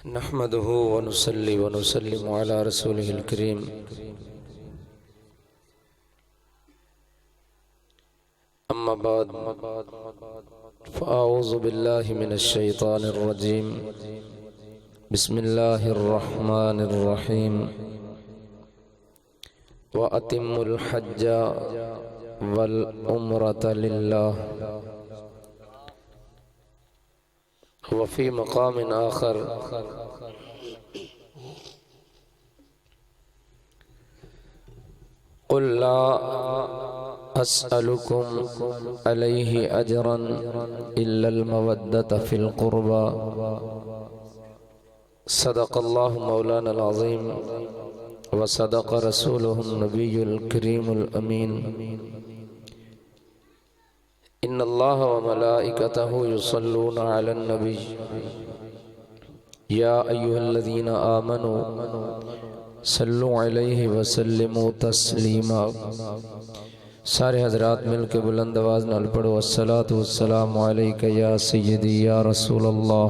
نحمده ونصلي ونسلم على رسوله الكريم أما بعد فأعوذ بالله من الشيطان الرجيم بسم الله الرحمن الرحيم وأتموا الحج والعمرة لله. وفي مقام آخر قل لا أسألكم عليه أجرا إلا المودة في القربى. صدق الله مولانا العظيم وصدق رسوله النبي الكريم الأمين. إن الله وملائكته يصلون على النبي يا أيها الذين آمنوا صلوا عليه وسلموا تسلیما. سارے حضرات مل کے بلند آواز نال پڑھو الصلاۃ والسلام علیک یا سیدی یا رسول اللہ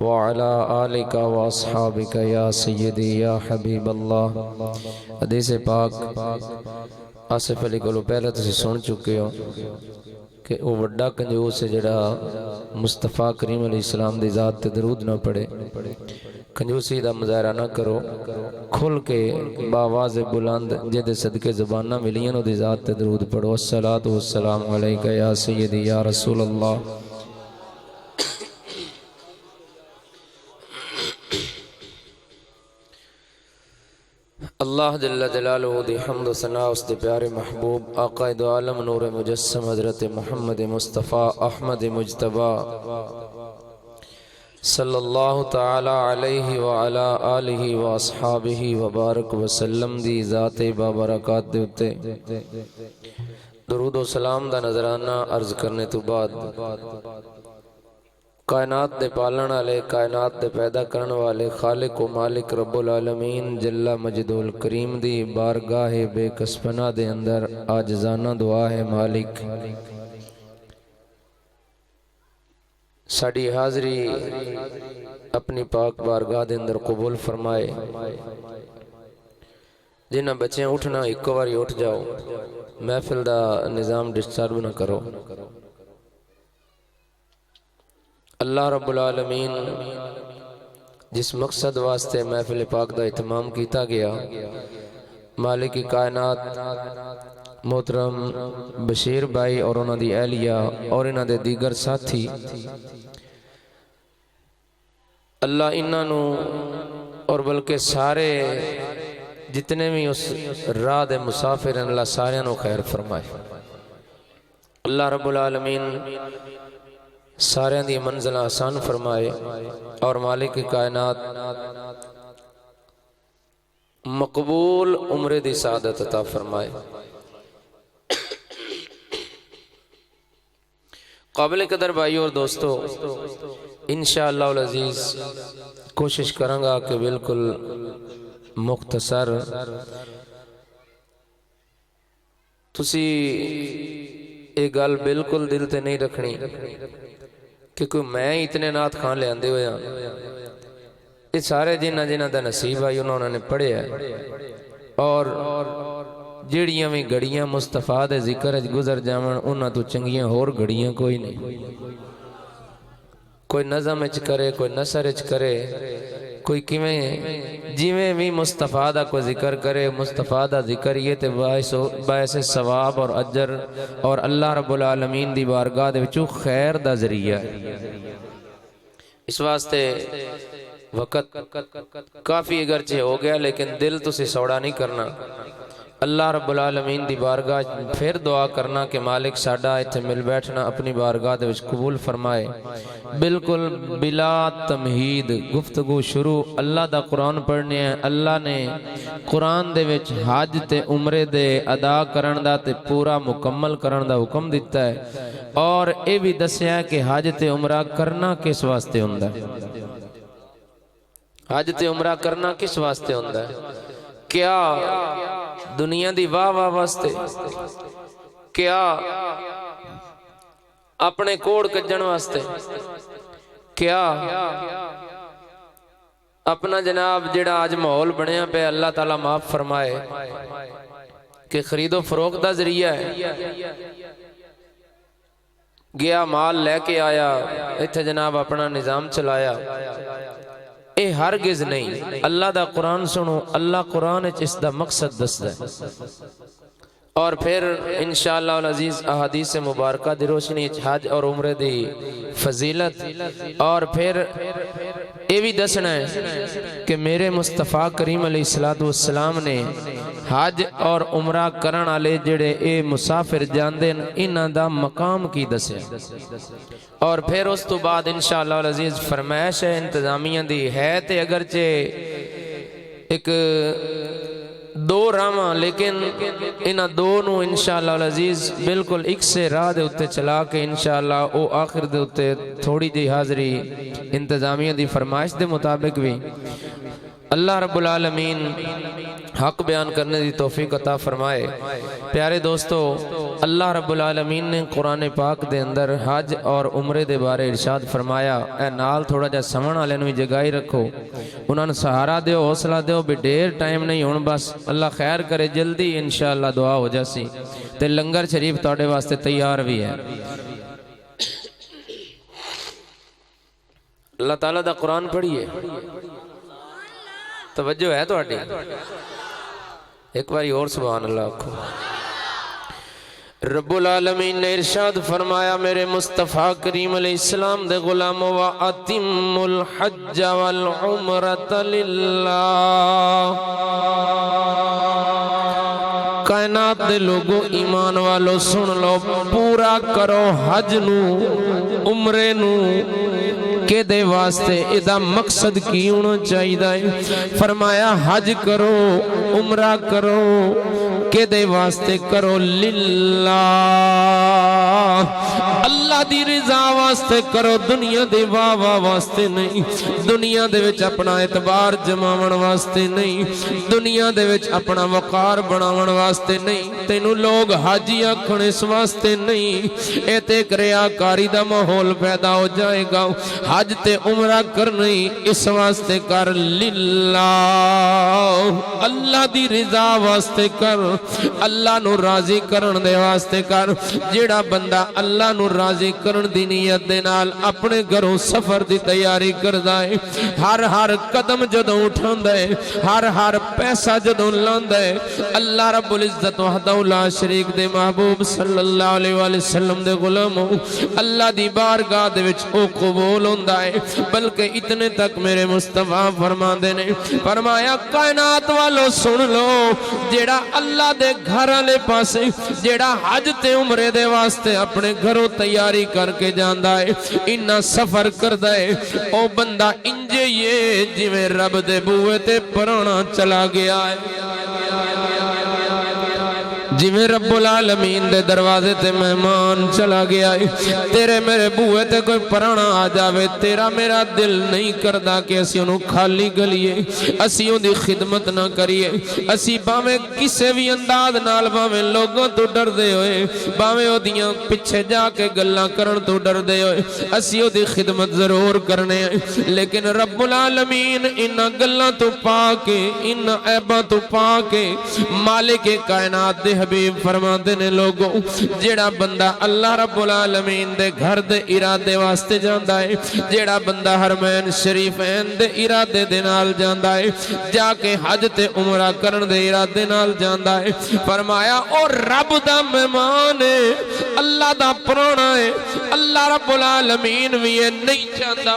وعلی آلک واصحابک یا سیدی یا حبیب اللہ. حدیث پاک آصف علی کو پہلے تسی سن چکے ہو کہ وہ وڈا کنجوس ہے جڑا مصطفیٰ کریم علیہ السلام دی ذات تے درود نہ پڑھے. کنجوسی دا مظاہرہ نہ کرو، کھل کے باواز بلند جد صدقے زبانہ ملین دی ذات تے درود پڑھو. الصلاۃ والسلام علیک یا سیدی یا رسول اللہ. اللہ جل جلالہ دی حمد و ثناء اس دے پیارے محبوب آقا دو عالم نور مجسم حضرت محمد مصطفیٰ احمد مجتبی صلی اللہ تعالی علیہ وعلا آلہ واصحابہ وبارک وسلم دی ذات بابرکات دے اتے درود و سلام دا نظرانہ عرض کرنے تو بعد کائنات دے پالن والے، کائنات دے پیدا کرن والے خالق و مالک رب العالمین جل مجد الکریم دی بارگاہ بے کسپنا دے اندر عاجزانہ دعا ہے مالک ساڑی حاضری اپنی پاک بارگاہ دے اندر قبول فرمائے. جنہ بچیں اٹھنا ایک واری اٹھ جاؤ، محفل دا نظام ڈسٹرب نہ کرو. اللہ رب العالمین جس مقصد واسطے محفل پاک دا اہتمام کیتا گیا، مالک کائنات محترم بشیر بھائی اور انہاں دی اہلیہ اور انہاں دے دیگر ساتھی، اللہ انہاں نو اور بلکہ سارے جتنے بھی اس راہ دے مسافر ہیں اللہ سارے نو خیر فرمائے. اللہ رب العالمین سارے دی منزل آسان فرمائے اور مالک کائنات مقبول عمر دی سعادت عطا فرمائے. قابل قدر بھائی اور دوستو، انشاءاللہ العزیز کوشش کروں گا کہ بالکل مختصر تسی ایک گل بالکل دل تے نہیں رکھنی کہ کوئی میں اتنے نعت خان لے آندے ہوئے ہیں. یہ سارے جنہ جنہ دا نصیب آئی انہوں نے پڑھے ہیں اور جڑیاں میں گھڑیاں مصطفیٰ دے ذکر اج گزر جاون انہاں تو چنگیاں اور گھڑیاں کوئی نہیں. کوئی نظم اچ کرے، کوئی نثر اچ کرے، کوئی کیویں جیویں بھی مصطفیٰ دا کوئی ذکر کرے. مصطفیٰ دا ذکر یہ تے باعث ثواب اور اجر اور اللہ رب العالمین دی بارگاہ دے وچوں خیر دا ذریعہ ہے. اس واسطے وقت کافی اگرچہ ہو گیا لیکن دل تو سے سوڑا نہیں کرنا. اللہ رب العالمین دی بارگاہ پھر دعا کرنا کہ مالک ساڈا ایتھے مل بیٹھنا اپنی بارگاہ دے وچ قبول فرمائے. بالکل بلا تمہید گفتگو شروع. اللہ دا قرآن پڑھنے ہیں. اللہ نے قرآن دے وچ حج تے عمرے دے ادا کرن دا تے پورا مکمل کرن دا حکم دیتا ہے اور اے بھی دسیا ہے کہ حج تے عمرہ کرنا کس واسطے ہوندا ہے. حج تے عمرہ کرنا کس واسطے ہوندا ہے؟ کیا دنیا دی واہ واہ واسطے؟ کیا اپنے کوڑ کجن واسطے؟ کیا اپنا جناب جڑا آج ماحول بنیا پہ اللہ تعالیٰ معاف فرمائے کہ خرید و فروخت دا ذریعہ ہے، گیا مال لے کے آیا اتھے جناب اپنا نظام چلایا، اے ہرگز نہیں۔ اللہ دا قرآن سنو، اللہ قرآن اس دا مقصد دس ہے، اور پھر انشاءاللہ العزیز احادیث مبارکہ دی روشنی حج اور عمرے دی فضیلت، اور پھر یہ بھی دسنا ہے کہ میرے مصطفیٰ کریم علیہ السلام نے حج اور عمرہ کرن والے جڑے اے مسافر جاندے انہاں دا مقام کی دسے، اور پھر اس تو بعد انشاءاللہ العزیز فرمائش ہے انتظامیہ دی ہے تے اگرچہ ایک دو راواں، لیکن انہاں دو نو انشاءاللہ العزیز بالکل ایک سے راہ دے اتے چلا کے انشاءاللہ او آخر دے اتے تھوڑی دی حاضری انتظامیہ دی فرمائش دے مطابق بھی اللہ رب العالمین حق بیان کرنے دی توفیق عطا فرمائے۔ پیارے دوستو، اللہ رب العالمین نے قرآن پاک دے اندر حج اور عمرے دے بارے ارشاد فرمایا، اے نال تھوڑا جا سمن والے نوں جگائی رکھو، انہاں نوں سہارا دیو، حوصلہ دیو، بھی ڈیر ٹائم نہیں ہون، بس اللہ خیر کرے جلدی انشاءاللہ دعا ہو جاسی تے لنگر شریف تواڈے واسطے تیار بھی ہے۔ اللہ تعالیٰ دا قرآن پڑھیے، توجہ ہے تو آٹی ایک باری اور سبحان اللہ آکھو۔ رب العالمین نے ارشاد فرمایا میرے مصطفیٰ کریم علیہ السلام دے غلام وَأَتِمُّ الْحَجَّ وَالْعُمْرَةَ لِلَّهِ، کائنات دے لوگو ایمان والو سن لو، پورا کرو حج نو عمرے نو کہ دے واسطے ادا مقصد کی ہونا چاہیے، فرمایا حج کرو عمرہ کرو کہ دے واسطے کرو للہ، اللہ دی رضا واسطے کرو، دنیا دے واہ واسطے نہیں، دنیا دے وچ اپنا اعتبار جماون واسطے نہیں، دنیا دے وچ اپنا وقار بناون واسطے نہیں، تینوں لوگ حاجی آکھن اس واسطے نہیں، اے تے ریاکاری دا ماحول پیدا ہو جائے گا، حج تے عمرہ کرنی اس واسطے کر للہ، اللہ دی رضا واسطے کر، اللہ نو راضی کرن دے واسطے کر۔ جیڑا بندہ اللہ نو راضی کرن دی نیت دے نال اپنے گھروں سفر دی تیاری کردا ہے، ہر قدم جدوں اٹھاندا ہے، ہر پیسہ جدوں لاندا ہے، اللہ رب العزت وحدہ لا شریک دے محبوب صلی اللہ علیہ وآلہ وسلم دے غلاموں اللہ دی بارگاہ دے وچ او قبول ہوندا ہے۔ بلکہ اتنے تک میرے مصطفیٰ فرماندے نے، فرمایا کائنات والو سن لو، جیڑا اللہ دے گھر والے پاسے جیڑا حج تے عمرے دے واسطے اپنے گھروں تیاری کر کے جاندا ہے، انہا سفر کردا ہے، او بندہ انجے یہ جویں رب دے بوئے تے پرانا چلا گیا ہے، جویں رب العالمین دے دروازے تے مہمان چلا گیا ہے۔ تیرے میرے بوئے تے کوئی پرانا آ جاوے، تیرا میرا دل نہیں کردا کہ اسی انہوں خالی گلیے، اسی ان دی خدمت نہ کریے، اسی باویں کسے بھی انداز نال باویں لوگوں تو ڈر دے ہوئے، باویں او دیاں پچھے جا کے گلاں کرن تو ڈر دے ہوئے، اسی او دی خدمت ضرور کرنے ہیں، لیکن رب العالمین ان گلاں تو پا کے، ان عیباں تو پا کے، مالک کائنات دے حبیب فرماتے نے لوگوں، جیڑا بندہ اللہ رب العالمین دے گھر دے ارادے واسطے جاندا ہے، جیڑا بندہ حرمین شریفین دے ارادے دے نال جاندا ہے، جا کے حج تے عمرہ کرن دے ارادے نال جاندا ہے، فرمایا او رب دا مہمان ہے، اللہ دا پرانا ہے، اللہ رب العالمین بھی یہ نہیں چاہتا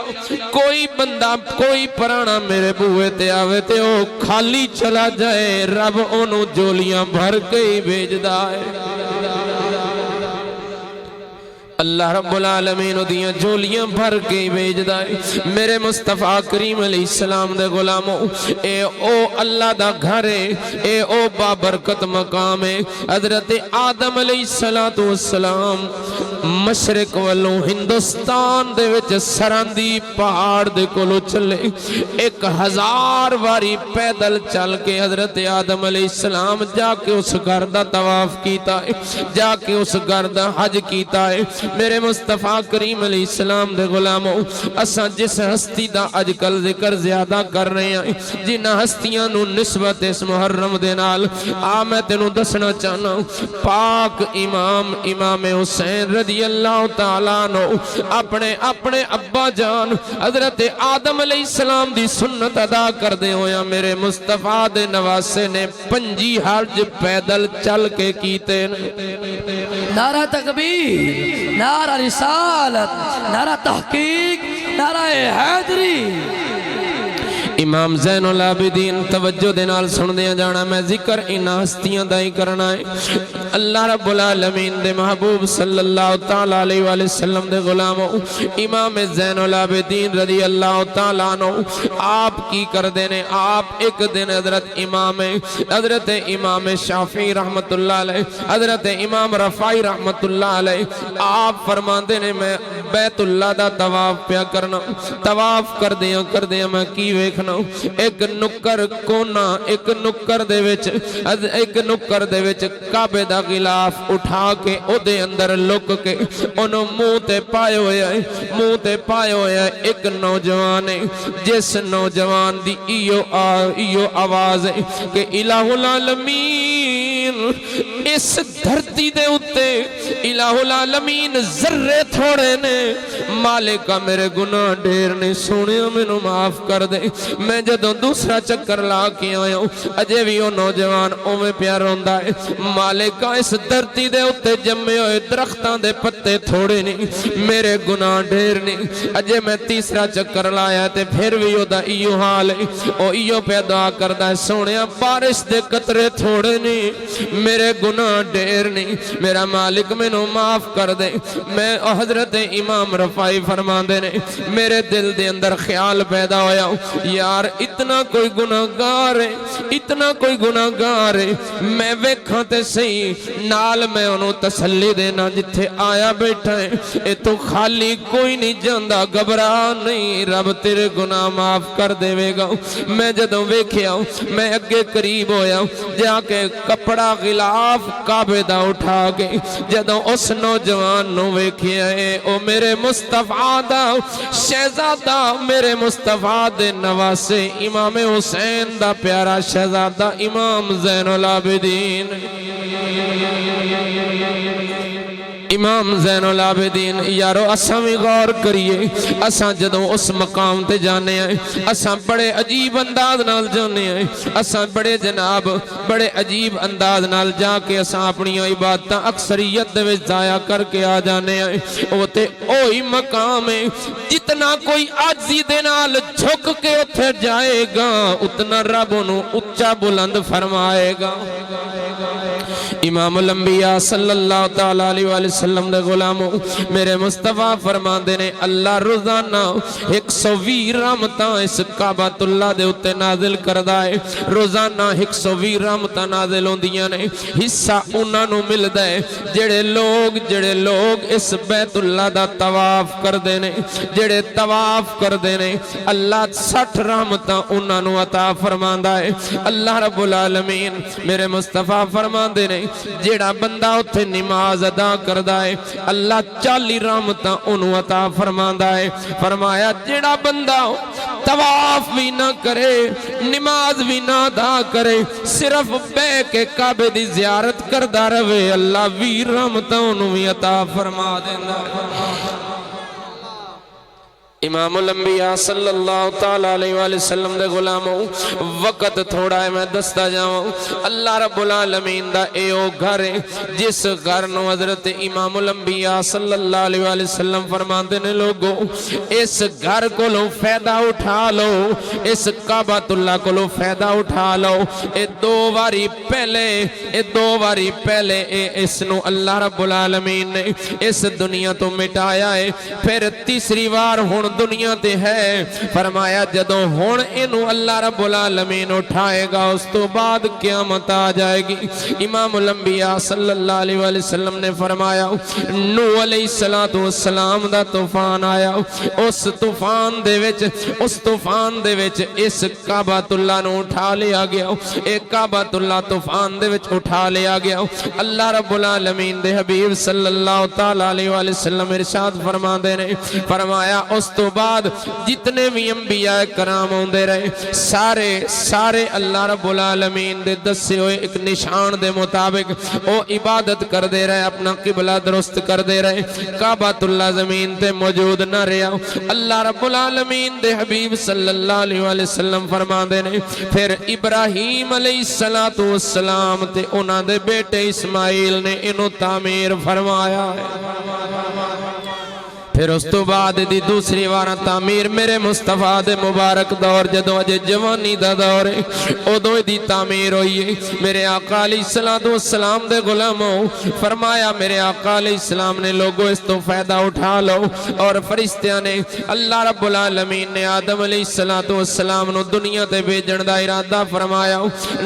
کوئی بندہ کوئی پرانا میرے بوئے تے آوے تے او خالی چلا جائے، رب انہوں جولیاں بھر کے ہی بھیجدا ہے۔ اللہ رب العالمین دیاں جولیاں بھر کے بھیجدا ہے۔ میرے مصطفیٰ کریم علیہ السلام دے غلاموں، اے او اللہ دا گھر ہے، اے او بابرکت مقام ہے۔ حضرت آدم علیہ السلام مشرق والوں ہندوستان دے وچ سراندی پہاڑ دے کولو چلے، 1000 واری پیدل چل کے حضرت آدم علیہ السلام جا کے اس گھر دا طواف کیتا ہے، جا کے اس گھر دا حج کیتا ہے۔ میرے مصطفیٰ کریم علیہ السلام دے غلاموں اساں جس ہستی دا اج کل ذکر زیادہ کر رہے ہیں جنہ ہستیاں نو نسبت اس محرم دے نال میں تینوں دسنا چاہنا پاک امام حسین رضی اللہ تعالیٰ عنہ اپنے ابا جان حضرت آدم علیہ السلام دی سنت ادا کر دے ہویا میرے مصطفیٰ دے نواسے نے 5 حج پیدل چل کے کیتے نعرہ تکبیر، نعرہ رسالت، نعرہ تحقیق، نعرہ حیدری۔ امام زین العابدین توجہ دے نال سن دیا جانا میں ذکر ان ہستیاں دا ہی کرنا ہے اللہ رب العالمین دے محبوب صلی اللہ تعالیٰ علیہ وآلہ وسلم دے غلاموں امام زین العابدین رضی اللہ تعالیٰ عنہ آپ کی کر دینے آپ ایک دن حضرت امام شافعی رحمت اللہ علیہ حضرت امام رفاعی رحمت اللہ علیہ آپ فرمان دینے میں بیت اللہ دا طواف پیا کرنا طواف کر دیا میں کی ویکھنا ایک نکر کونا ایک نکر دے وچ کعبے دا غلاف اٹھا کے او دے اندر لک کے انہوں منہ تے پائے ہوئے ایک نوجوان ہے جس نوجوان دی ایو آواز ہے کہ الہ العالمین اس دھرتی دے اتے الہ العالمین ذرے تھوڑے نے مالکہ میرے گناہ ڈھیر نے سونے میں نو معاف کر دے میں جدوں دوسرا چکر لا کے آیا ہوں اجے بھی وہ نوجوان اوے پیار ہوندا ہے مالکہ اس دھرتی دے اتے جمے ہوئے درختاں دے پتے تھوڑے نہیں میرے گناہ ڈھیر نہیں اجے میں تیسرا چکر لایا تے پھر بھی وہ دا ایو حال ہے او ایو پہ دعا کردہ ہے سونیا بارش دے قطرے تھوڑے نہیں میرے گناہ ڈھیر نہیں میرا مالک میں نو معاف کر دے میں حضرت امام رفاعی فرمان دے نے میرے دل دے اندر خیال پیدا ہویا یار اتنا کوئی گناہ گار ہے میں ویکھاں تے صحیح نال میں انہوں تسلی دینا جتھے آیا بیٹھا ہے اے تو خالی کوئی نہیں جاندہ گھبرا نہیں رب تیرے گناہ معاف کر دے گا میں جدوں ویکھیا میں اگے قریب ہویا جا کے کپڑا غلاف کعبے دا اٹھا کے جدوں اس نوجوان نو ویکھیا ہے او میرے مصطفیٰ دا شہزادہ میرے مصطفیٰ دے نواسے امام حسین دا پیارا شہزادہ امام زین العابدین یارو اساں بھی غور کریے اساں جدوں اس مقام تے جانے ہیں اساں بڑے عجیب انداز نال جانے ہیں اساں بڑے عجیب انداز نال جا کے اساں اپنی عبادتاں اکثریت دے وچ ضائع کر کے آ جانے ہیں او تے اوہی مقام ہے جتنا کوئی عاجزی دے نال جھک کے اتھے جائے گا اتنا رب انہوں اچھا بلند فرمائے گا امام الانبیاء صلی اللہ تعالیٰ علیہ وسلم دے غلاموں میرے مصطفیٰ فرمان دے نے اللہ روزانہ 120 رحمتاں اس کعبۃ اللہ دے اتے نازل کردہ ہے روزانہ 120 رحمتاں نازل ہوندیاں نے حصہ انہاں نو مل دے جڑے لوگ اس بیت اللہ دا طواف کر دینے جڑے طواف کر دینے اللہ 60 رحمتاں انہاں نو عطا فرماندہ ہے اللہ رب العالمین میرے مصطفیٰ فرمان دے نے جیڑا بندہ اتھے نماز ادا کردہ ہے اللہ 40 رحمتاں انہوں عطا فرماندہ ہے فرمایا جیڑا بندہ طواف بھی نہ کرے نماز بھی نہ ادا کرے صرف بے کے کعبے دی زیارت کردہ رہے اللہ 20 رحمتاں انہوں بھی عطا فرما دینا امام الانبیاء صلی اللہ تعالیٰ علیہ وآلہ وسلم دے غلاموں وقت تھوڑا ہے میں دستا جاؤں اللہ رب العالمین دا اے او گھر ہے جس گھر نو حضرت امام الانبیاء صلی اللہ علیہ وآلہ وسلم فرمان دینے لوگوں اس گھر کو لو فیدہ اٹھا لو اس کعبۃ اللہ کو لو فیدہ اٹھا لو اے دو واری پہلے اس نو اللہ رب العالمین نے اس دنیا تو مٹایا ہے پھر تیسری وار ہون دنیا تے ہے فرمایا جدوں ہن اینو اللہ رب العالمین اٹھائے گا اس تو بعد قیامت آ جائے گی امام الانبیاء صلی اللہ علیہ وآلہ وسلم نے فرمایا نوح علیہ السلام دا طوفان آیا اس طوفان دے وچ اس کعبۃ اللہ نو اٹھا لیا گیا ایک کعبۃ اللہ طوفان دے وچ اٹھا لیا گیا اللہ رب العالمین دے حبیب صلی اللہ تعالی علیہ وآلہ وسلم ارشاد فرما دے نے فرمایا اس تو بعد جتنے بھی انبیاء کرام ہوندے رہے سارے اللہ رب العالمین دے دسے ہوئے ایک نشان دے مطابق او عبادت کر دے رہے اپنا قبلہ درست کر دے رہے کعبۃ اللہ زمین تے موجود نہ رہا اللہ رب العالمین دے حبیب صلی اللہ علیہ وآلہ وسلم فرما دے نے پھر ابراہیم علیہ السلام تے انہاں دے بیٹے اسماعیل نے انہوں تعمیر فرمایا ہے پھر اس تو بعد دی دوسری وارہ تعمیر میرے مصطفیٰ دے مبارک دور جدو اجے جوانی دا دور ہے ادو دی تعمیر ہوئی ہے میرے آقا علیہ السلام دے غلاموں فرمایا میرے آقا علیہ السلام نے لوگوں اس تو فائدہ اٹھا لو اور فرشتیاں نے اللہ رب العالمین نے آدم علیہ السلام نو دنیا تے بھیجن دا ارادہ فرمایا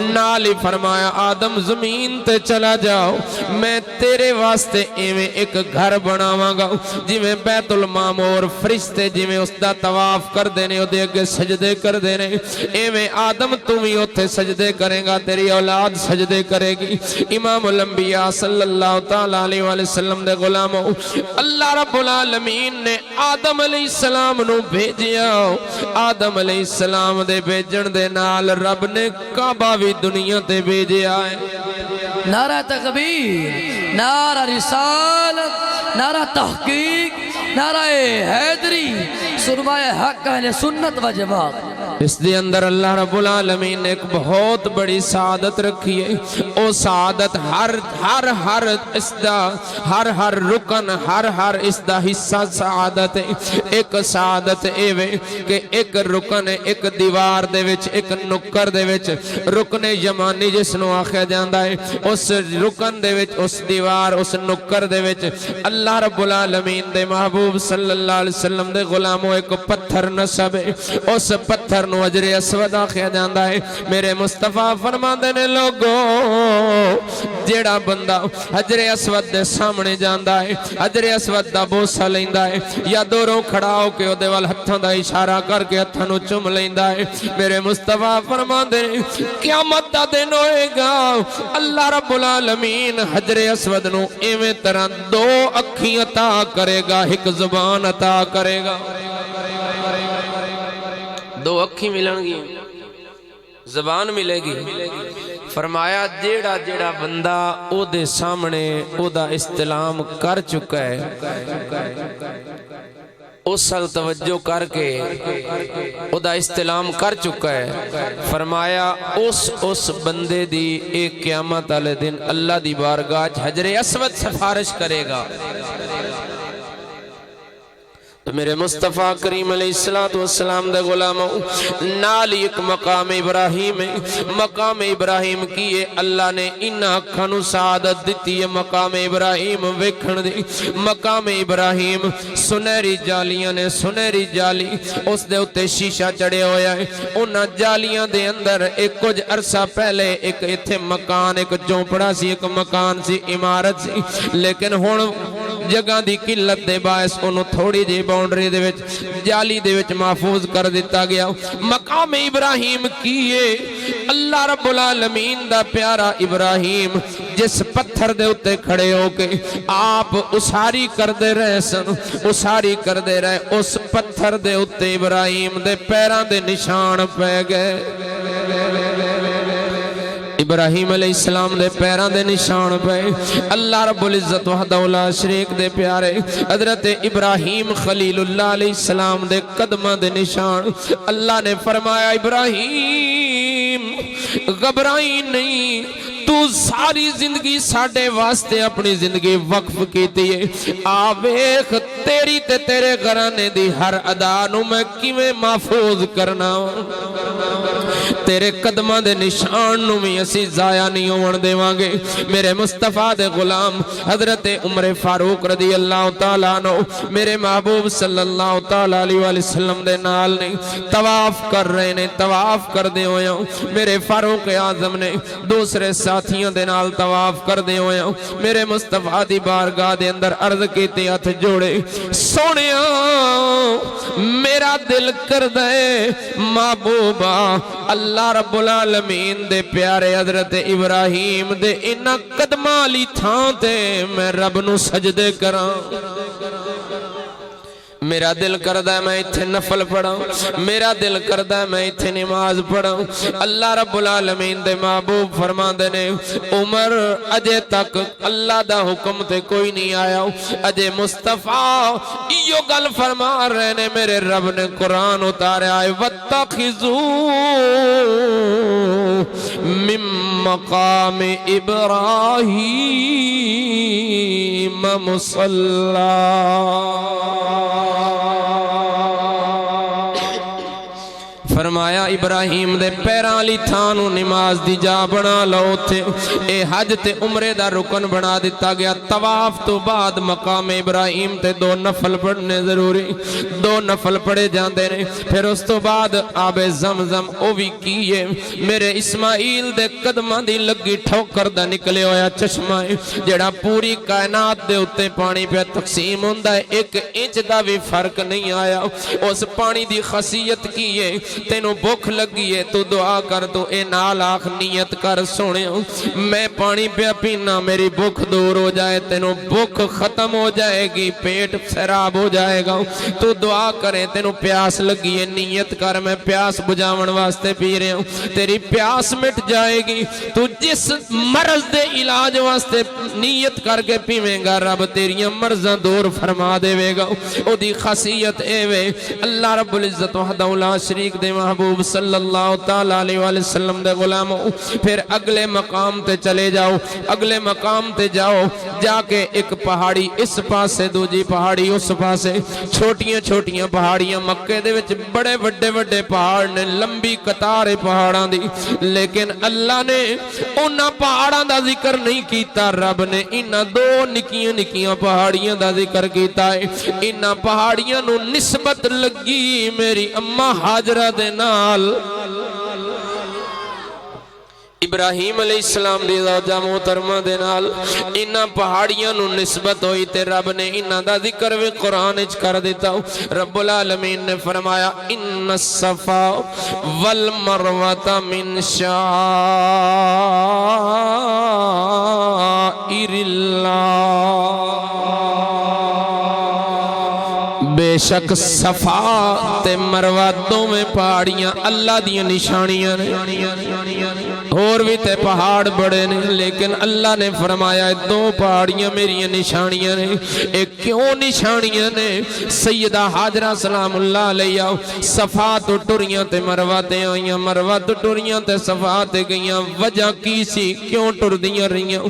نالی فرمایا آدم زمین تے چلا جاؤ میں تیرے واسطے ایویں ایک گھر بناواں گا جی میں بیت المعمور فرشتے جی میں اس دا طواف کر دینے او دے کے سجدے کر دینے ایویں آدم تمہیں اوتھے سجدے کریں گا تیری اولاد سجدے کرے گی امام الانبیاء صلی اللہ تعالی علیہ وآلہ وسلم دے غلاموں اللہ رب العالمین نے آدم علیہ السلام نو بھیجیا آدم علیہ السلام دے بھیجن دے نال رب نے کعبہ بھی دنیا تے بھیجیا ہے نعرہ تکبیر نعرہ رسالت نعرہ تحقیق نعرہ حیدری سرمایہ حق اہل سنت و جماعت اس دے اندر اللہ رب العالمین نے ایک بہت بڑی سعادت رکھی ہے او سعادت ہر اس دا ہر رکن ہر اس دا حصہ سعادت ہے ایک سعادت ایوے کہ ایک رکن ایک دیوار دے وچ ایک نکر دے وچ رکن یمانی جس نو آخیا جاندا ہے اس رکن دے وچ اس دیوار اس نکر دے وچ اللہ رب العالمین دے محبوب صلی اللہ علیہ وسلم دے غلاموں ایک پتھر نصب ہے اس پتھر نو حجر اسود آخیا جاندا ہے میرے مصطفیٰ فرماندے نے لوگو جیڑا بندہ حجر اسود دے سامنے جاندا ہے حجر اسود دا بوسا لیندا ہے یا دوروں کھڑا ہو کے اودے وال ہتھاں دا اشارہ کر کے ہتھاں نو چوم لیندا ہے میرے مصطفیٰ فرماندے نے قیامت دا دن ہوئے گا اللہ رب العالمین حجر اسود نو ایویں طرح دو اکھیں عطا کرے گا ایک زبان عطا کرے گا دو اکھی ملن گی زبان ملے گی فرمایا جیڑا بندہ او دے سامنے او دا استلام کر چکا ہے اس سال توجہ کر کے او دا استلام کر چکا ہے فرمایا اس بندے دی ایک قیامت والے دن اللہ دی بارگاہ حجر اسود سفارش کرے گا تو میرے مصطفیٰ کریم علیہ السلام دے غلاموں نالی ایک مقام ابراہیم ہے مقام ابراہیم کیے اللہ نے انہاں اکھانو سعادت دیتی ہے مقام ابراہیم ویکھن دی مقام ابراہیم سنہری جالیاں نے سنہری جالی اس دے اتے شیشہ چڑھے ہویا ہے انہاں جالیاں دے اندر ایک کچھ عرصہ پہلے ایک ایتھے مکان ایک جھونپڑا سی ایک مکان سی عمارت سی لیکن ہن جگہ دی قلت دے باعث انہوں تھوڑی جی باؤنڈری دے وچ جالی دے وچ محفوظ کر دیتا گیا مقام ابراہیم کیے اللہ رب العالمین دا پیارا ابراہیم جس پتھر دے اتے کھڑے ہو کے آپ اساری کر دے رہے سن اساری کر دے رہے اس پتھر دے اتے ابراہیم دے پیران دے نشان پہ گئے ابراہیم علیہ السلام دے پیران دے نشان پہ اللہ رب العزت وحدہ لا شریک دے پیارے حضرت ابراہیم خلیل اللہ علیہ السلام دے قدمہ دے نشان اللہ نے فرمایا ابراہیم گھبرائی نہیں تو ساری زندگی ساڑھے واسطے اپنی زندگی وقف کیتی ہے آویخ تیری تے تیرے گھرانے دی ہر ادانوں میں کیویں محفوظ کرنا تیرے قدماں دے نشان نو بھی اسی ضائع نہیں ہون دیواں گے میرے مصطفیٰ دے غلام حضرت عمر فاروق رضی اللہ تعالیٰ عنہ میرے محبوب صلی اللہ تعالیٰ علیہ وسلم دے نال نے طواف کر رہے نے طواف کر دے ہوئے میرے فاروق اعظم نے دوسرے ساتھیوں دے نال طواف کر دے ہوئے میرے مصطفیٰ دی بارگاہ دے اندر عرض کیتے ہاتھ جوڑے سونیا میرا دل کر دے محبوبہ اللہ رب العالمین دے پیارے حضرت ابراہیم دے انہ قدمہ لی تھان تے میں رب نو سجدے کراں میرا دل کردہ ہے میں ایتھے نفل پڑھاں میرا دل کردہ ہے میں ایتھے نماز پڑھاں اللہ رب العالمین دے محبوب فرما دینے عمر اجے تک اللہ دا حکم تے کوئی نہیں آیا اجے مصطفیٰ یہ گل فرما رہے نے میرے رب نے قرآن اتارے آئے وَاتَّخِذُوا مِن مَقَامِ إِبْرَاهِيمَ مُصَلَّى فرمایا ابراہیم دے پیران لی تھانو نماز دی جا بنا لو تھے اے حج تے عمرے دا رکن بنا دیتا گیا طواف تو بعد مقام ابراہیم تے 2 نفل پڑھنے ضروری 2 نفل پڑھے جاندے نے پھر اس تو بعد آب زمزم او بھی کیے میرے اسماعیل دے قدمہ دی لگی ٹھوکر دا نکلے ہویا چشمہ جڑا پوری کائنات دے اتے پانی پہ تقسیم ہوندہ ہے 1 انچ دا بھی فرق نہیں آیا اس پانی دی خاصیت کیے تینوں بھوک لگی ہے تو دعا کر تو اے نال آخ نیت کر سونے میں پانی پہ پینا میری بھوک دور ہو جائے تینوں بھوک ختم ہو جائے گی پیٹ سراب ہو جائے گا تو دعا کرے تینوں پیاس لگی ہے نیت کر میں پیاس بجاون واسطے پی رہے ہوں تیری پیاس مٹ جائے گی تو جس مرض دے علاج واسطے نیت کر کے پیویں گا رب تیریاں مرضاں دور فرما دے گا او دی خاصیت اے وے اللہ رب العزت وحدہ لا شریک دے محبوب صلی اللہ تعالیٰ علیہ وسلم دے غلاموں پھر اگلے مقام تے چلے جاؤ اگلے مقام تے جاؤ جا کے ایک پہاڑی اس پاسے دوجی پہاڑی اس پاسے چھوٹیاں چھوٹیاں پہاڑیاں مکے دے وچ بڑے وڈے وڈے پہاڑ نے لمبی قطار پہاڑاں دی لیکن اللہ نے انہاں پہاڑاں دا ذکر نہیں کیتا رب نے انہاں 2 نکیاں نکیاں پہاڑیاں دا ذکر کیتا ہے انہاں پہاڑیاں نو نسبت لگی میری اماں حاجرہ دے نال ابراہیم علیہ السلام دی زوجہ محترمہ دے نال انہاں پہاڑیاں نو نسبت ہوئی تے رب نے انہاں دا ذکر بھی قرآن اچ کر دیتا رب العالمین نے فرمایا ان الصفا والمروۃ من شعائر اللہ بے شک صفا تے مروہ میں پہاڑیاں اللہ دیاں نشانیاں نے اور بھی تے پہاڑ بڑے نے لیکن اللہ نے فرمایا 2 پہاڑیاں میری نشانیاں نے ایک کیوں نشانیاں نے سیدہ حاجرہ سلام اللہ علیہ صفا تو ٹریاں تے مروہ تے آئیاں مروہ تو ٹریاں تے صفا تے گئیاں وجہ کی سی کیوں ٹر دیاں رہیاں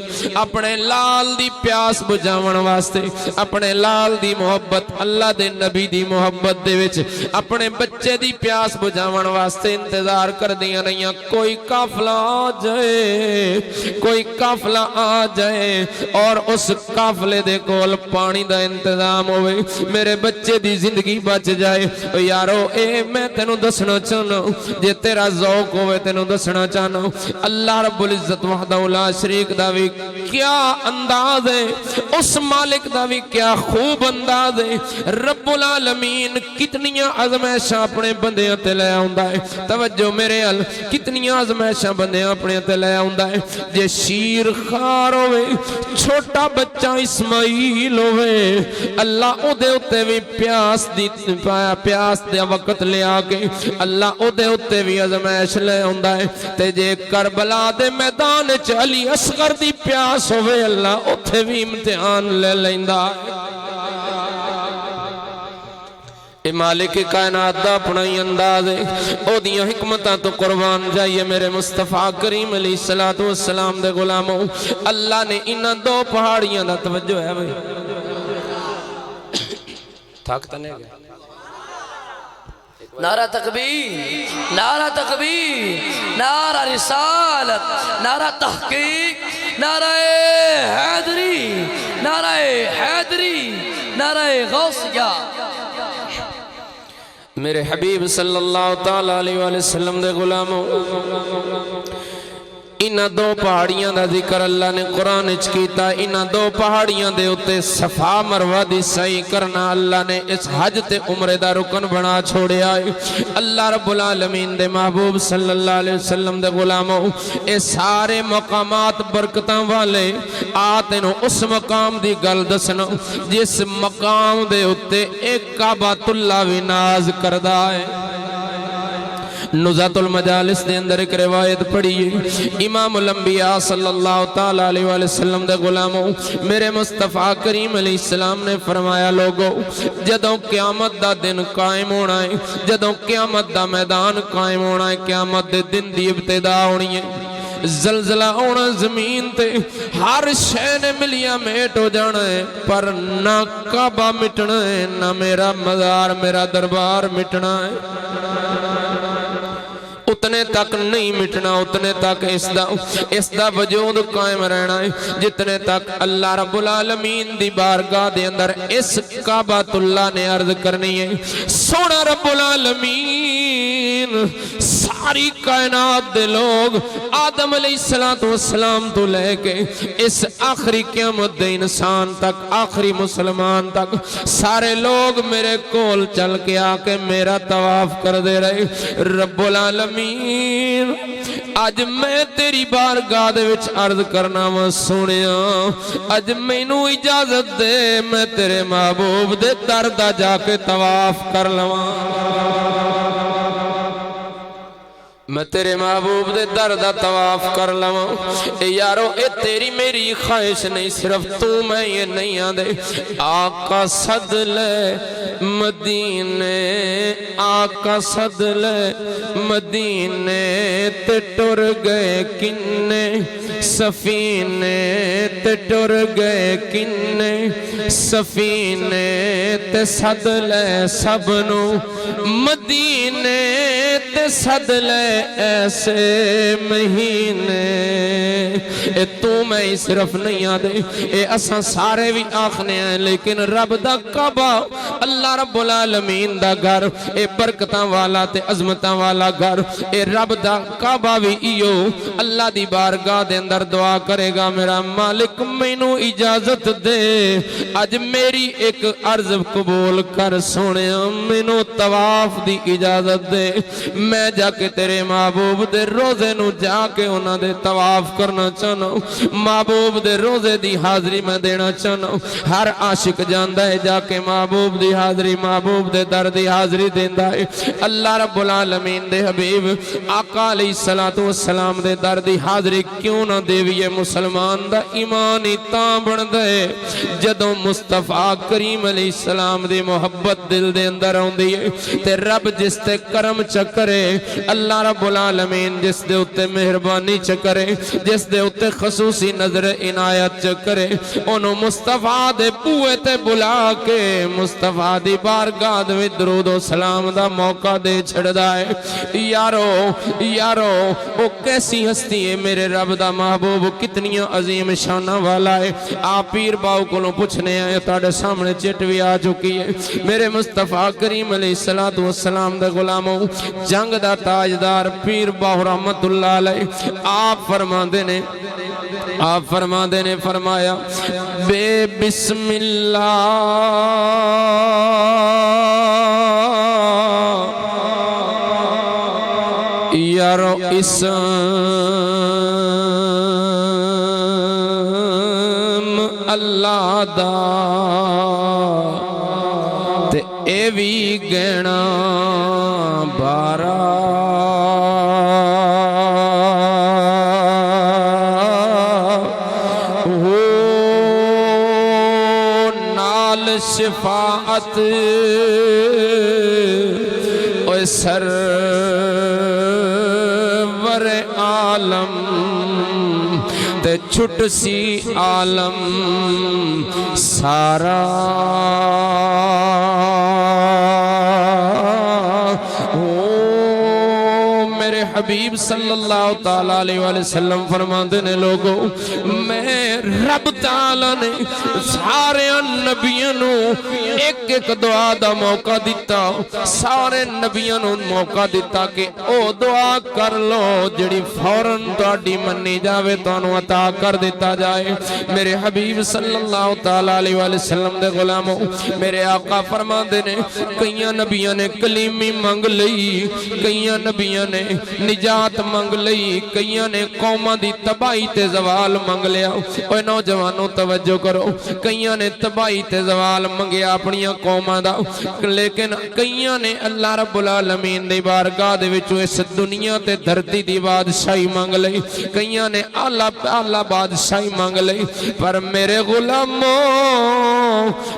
اپنے لال دی پیاس بجاون واسطے اپنے لال دی محبت اللہ دے نبی دی محبت دے وچ اپنے بچے دی پیاس بجاون واسطے انتظار کر دیاں رہیاں کوئی قافلہ آ جائے کوئی قافلہ آ جائے اور اس قافلے دے کول پانی دا انتظام ہوئے میرے بچے دی زندگی بچ جائے یارو اے میں تینوں دسنا چاہنا جے تیرا ذوق ہوئے تینوں دسنا چاہنا اللہ رب العزت وحدہ لا شریک دا بھی کیا انداز ہے اس مالک دا بھی کیا خوب انداز ہے رب العالمین کتنیاں عظمائشاں اپنے بندیاں تے لے آؤندہ ہے توجہ میرے ال کتنیاں عظمائشاں بندیاں اپنے تے لے آؤندہ ہے جے شیر خار ہوئے چھوٹا بچہ اسماعیل ہوئے اللہ او دے اتے بھی پیاس دے وقت لے آگے اللہ او دے اتے بھی عظمائش لے آؤندہ ہے تے جے کربلا دے میدان چلی اصغر دی پیاس ہوئے اللہ اتے بھی امتحان لے لیندہ ہے اے مالک کائنات دا اپنا ہی انداز ہے او دیاں حکمتاں تو قربان جائیے میرے مصطفیٰ کریم علیہ السلام دے غلاموں اللہ نے انہاں 2 پہاڑیاں دا توجہ ہے بھئی تھاکتا نہیں گیا ایک نعرہ تکبیر، نعرہ تکبیر، نعرہ رسالت، نعرہ تحقیق، نعرہ حیدری، نعرہ حیدری، نعرہ غوثیہ۔ میرے حبیب صلی اللہ تعالیٰ علیہ وآلہ وسلم دے غلاموں، انہ دو پہاڑیاں دا ذکر اللہ نے قرآن اچ کیتا۔ انہ دو پہاڑیاں دے اتے صفا مروہ دی سعی کرنا اللہ نے اس حج تے عمرے دا رکن بنا چھوڑے آئے۔ اللہ رب العالمین دے محبوب صلی اللہ علیہ وسلم دے غلاموں، اے سارے مقامات برکتاں والے آتے نو اس مقام دی گل دسنا جس مقام دے اتے ایک کعبۃ اللہ بھی ناز کردہ ہے۔ نزات المجالس دے اندر ایک روایت پڑھی، امام الانبیاء صلی اللہ تعالیٰ علیہ وآلہ وسلم دے غلاموں، میرے مصطفیٰ کریم علیہ السلام نے فرمایا لوگو جدوں قیامت دا دن قائم ہونا ہے، جدوں قیامت دا میدان قائم ہونا ہے، قیامت دے دن دی ابتدا ہونی ہے، زلزلہ ہونا زمین تے، ہر شے نے ملیاں میٹ ہو جانا ہے، پر نہ کعبہ مٹنا ہے، نہ میرا مزار میرا دربار مٹنا ہے۔ اتنے تک نہیں مٹنا، اتنے تک اس دا وجود قائم رہنا ہے جتنے تک اللہ رب العالمین دی بارگاہ دے اندر اس کعبۃ اللہ نے عرض کرنی ہے سونا رب العالمین ساری کائنات دے لوگ آدم علیہ السلام تو لے کے اس آخری قیامت دے انسان تک، آخری مسلمان تک، سارے لوگ میرے کول چل کے آکے میرا طواف کر دے رہے۔ رب العالمین آج میں تیری بارگاہ دے وچ عرض کرنا وا سونیا، آج مینوں اجازت دے میں تیرے محبوب دے در دا جا کے طواف کر لواں، میں تیرے محبوب دے در دا طواف کر لواں۔ اے یارو اے تیری میری خواہش نہیں، صرف تو میں یہ نہیں آدھے آقا صد لے مدینے، آقا صد لے مدینے تے ٹر گئے کنے سفینے، تے ٹر گئے کنے سفینے تے صد لے سب نو مدینے تے صد لے ایسے مہینے۔ اے تو میں ہی صرف نہیں آدھے، اے اساں سارے بھی آخنے ہیں، لیکن رب دا کعبہ اللہ رب العالمین دا گھر، اے برکتاں والا تے عظمتاں والا گھر، اے رب دا کعبہ بھی ایو اللہ دی بارگاہ دے اندر دعا کرے گا میرا مالک مینوں اجازت دے، آج میری ایک عرض قبول کر سونیا، مینوں طواف دی اجازت دے، میں جا کے تیرے محبوب دے روزے نو جا کے انہاں دے طواف کرنا چاہنا، محبوب دے روزے دی حاضری میں دینا چاہنا۔ ہر عاشق جاندہ ہے جا کے محبوب دی حاضری، محبوب دے در دی حاضری دیندہ ہے۔ اللہ رب العالمین دے حبیب آقا علیہ السلام دے در دی حاضری کیوں نہ دیویے مسلمان دا ایمانی تاں بن دے جدوں مصطفیٰ کریم علیہ السلام دی محبت دل دے اندر ہوں دی ہے تے رب جس تے کرم چکرے، اللہ رب العالمین جس دے اتے مہربانی چکرے، جس دے اتے خصوصی نظر عنایت چکرے، انہوں مصطفیٰ دے بوئے تے بلا کے مصطفیٰ دی بارگاہ دے درود و سلام دا موقع دے چھڑ دائے۔ یارو وہ کیسی ہستی ہے میرے رب دا محبوب، کتنی عظیم شانہ والا ہے۔ آپ پیر باؤ کو پوچھنے آئے تاڑے سامنے چٹ بھی آ چکی ہے۔ میرے مصطفیٰ کریم علیہ السلام دے غلاموں، جنگ دا تاجدار پیر باؤ رحمت اللہ علیہ آپ فرماندے نے فرمایا بے بسم اللہ یارو اسم اللہ دا تے اے وی گینا بارا شفاعت اوہ سرور عالم تے چھٹ سی عالم سارا میرے حبیب صلی اللہ تعالیٰ علیہ وآلہ وسلم فرماندے نے لوگو میں رب تعالیٰ نے سارے نبیوں ایک ایک دعا دا موقع دیتا سارے نبیوں موقع دیتا کہ او دعا کر لو جڑی فوراں تہاڈی منی جاوے تانوں عطا کر دیتا جائے میرے حبیب صلی اللہ تعالیٰ علیہ وآلہ وسلم دے غلاموں میرے آقا فرماندے نے کئیاں نبیوں نے کلیمی منگ لئی کئیاں نبیوں نے نجات منگ لئی کئیاں نے قوماں دی تباہی تے زوال منگ لیا اوے نوجوانوں توجہ کرو کئیاں نے تباہی تے زوال منگیا اپنیاں قوماں دا لیکن کئیاں نے اللہ رب العالمین دی بارگاہ دے وچوں اس دنیا تے دھرتی دی بادشاہی منگ لئی کئیاں نے اعلیٰ بادشاہی منگ لئی پر میرے غلاموں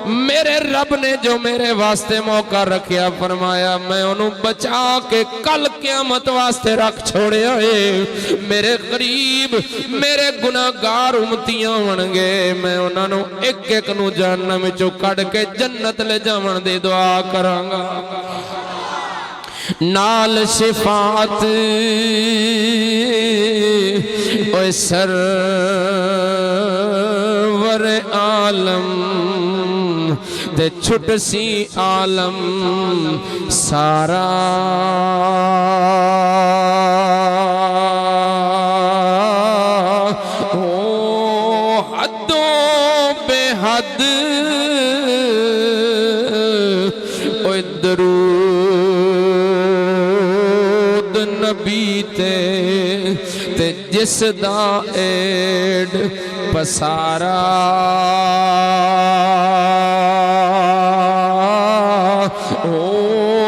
میرے رب نے جو میرے واسطے موقع رکھیا فرمایا میں انہوں بچا کے کل قیامت واسطے رکھ چھوڑے آئے میرے غریب میرے گناہگار امتیاں ونگے میں انہوں ایک ایک نو جہنم چو کڑ کے جنت لے جاون دے دعا کرانگا نال شفاعت اوے سرور عالم تے چھٹ سی عالم سارا حدوں بے حد اوے درود نبی تے جس دا ایڈ پسارا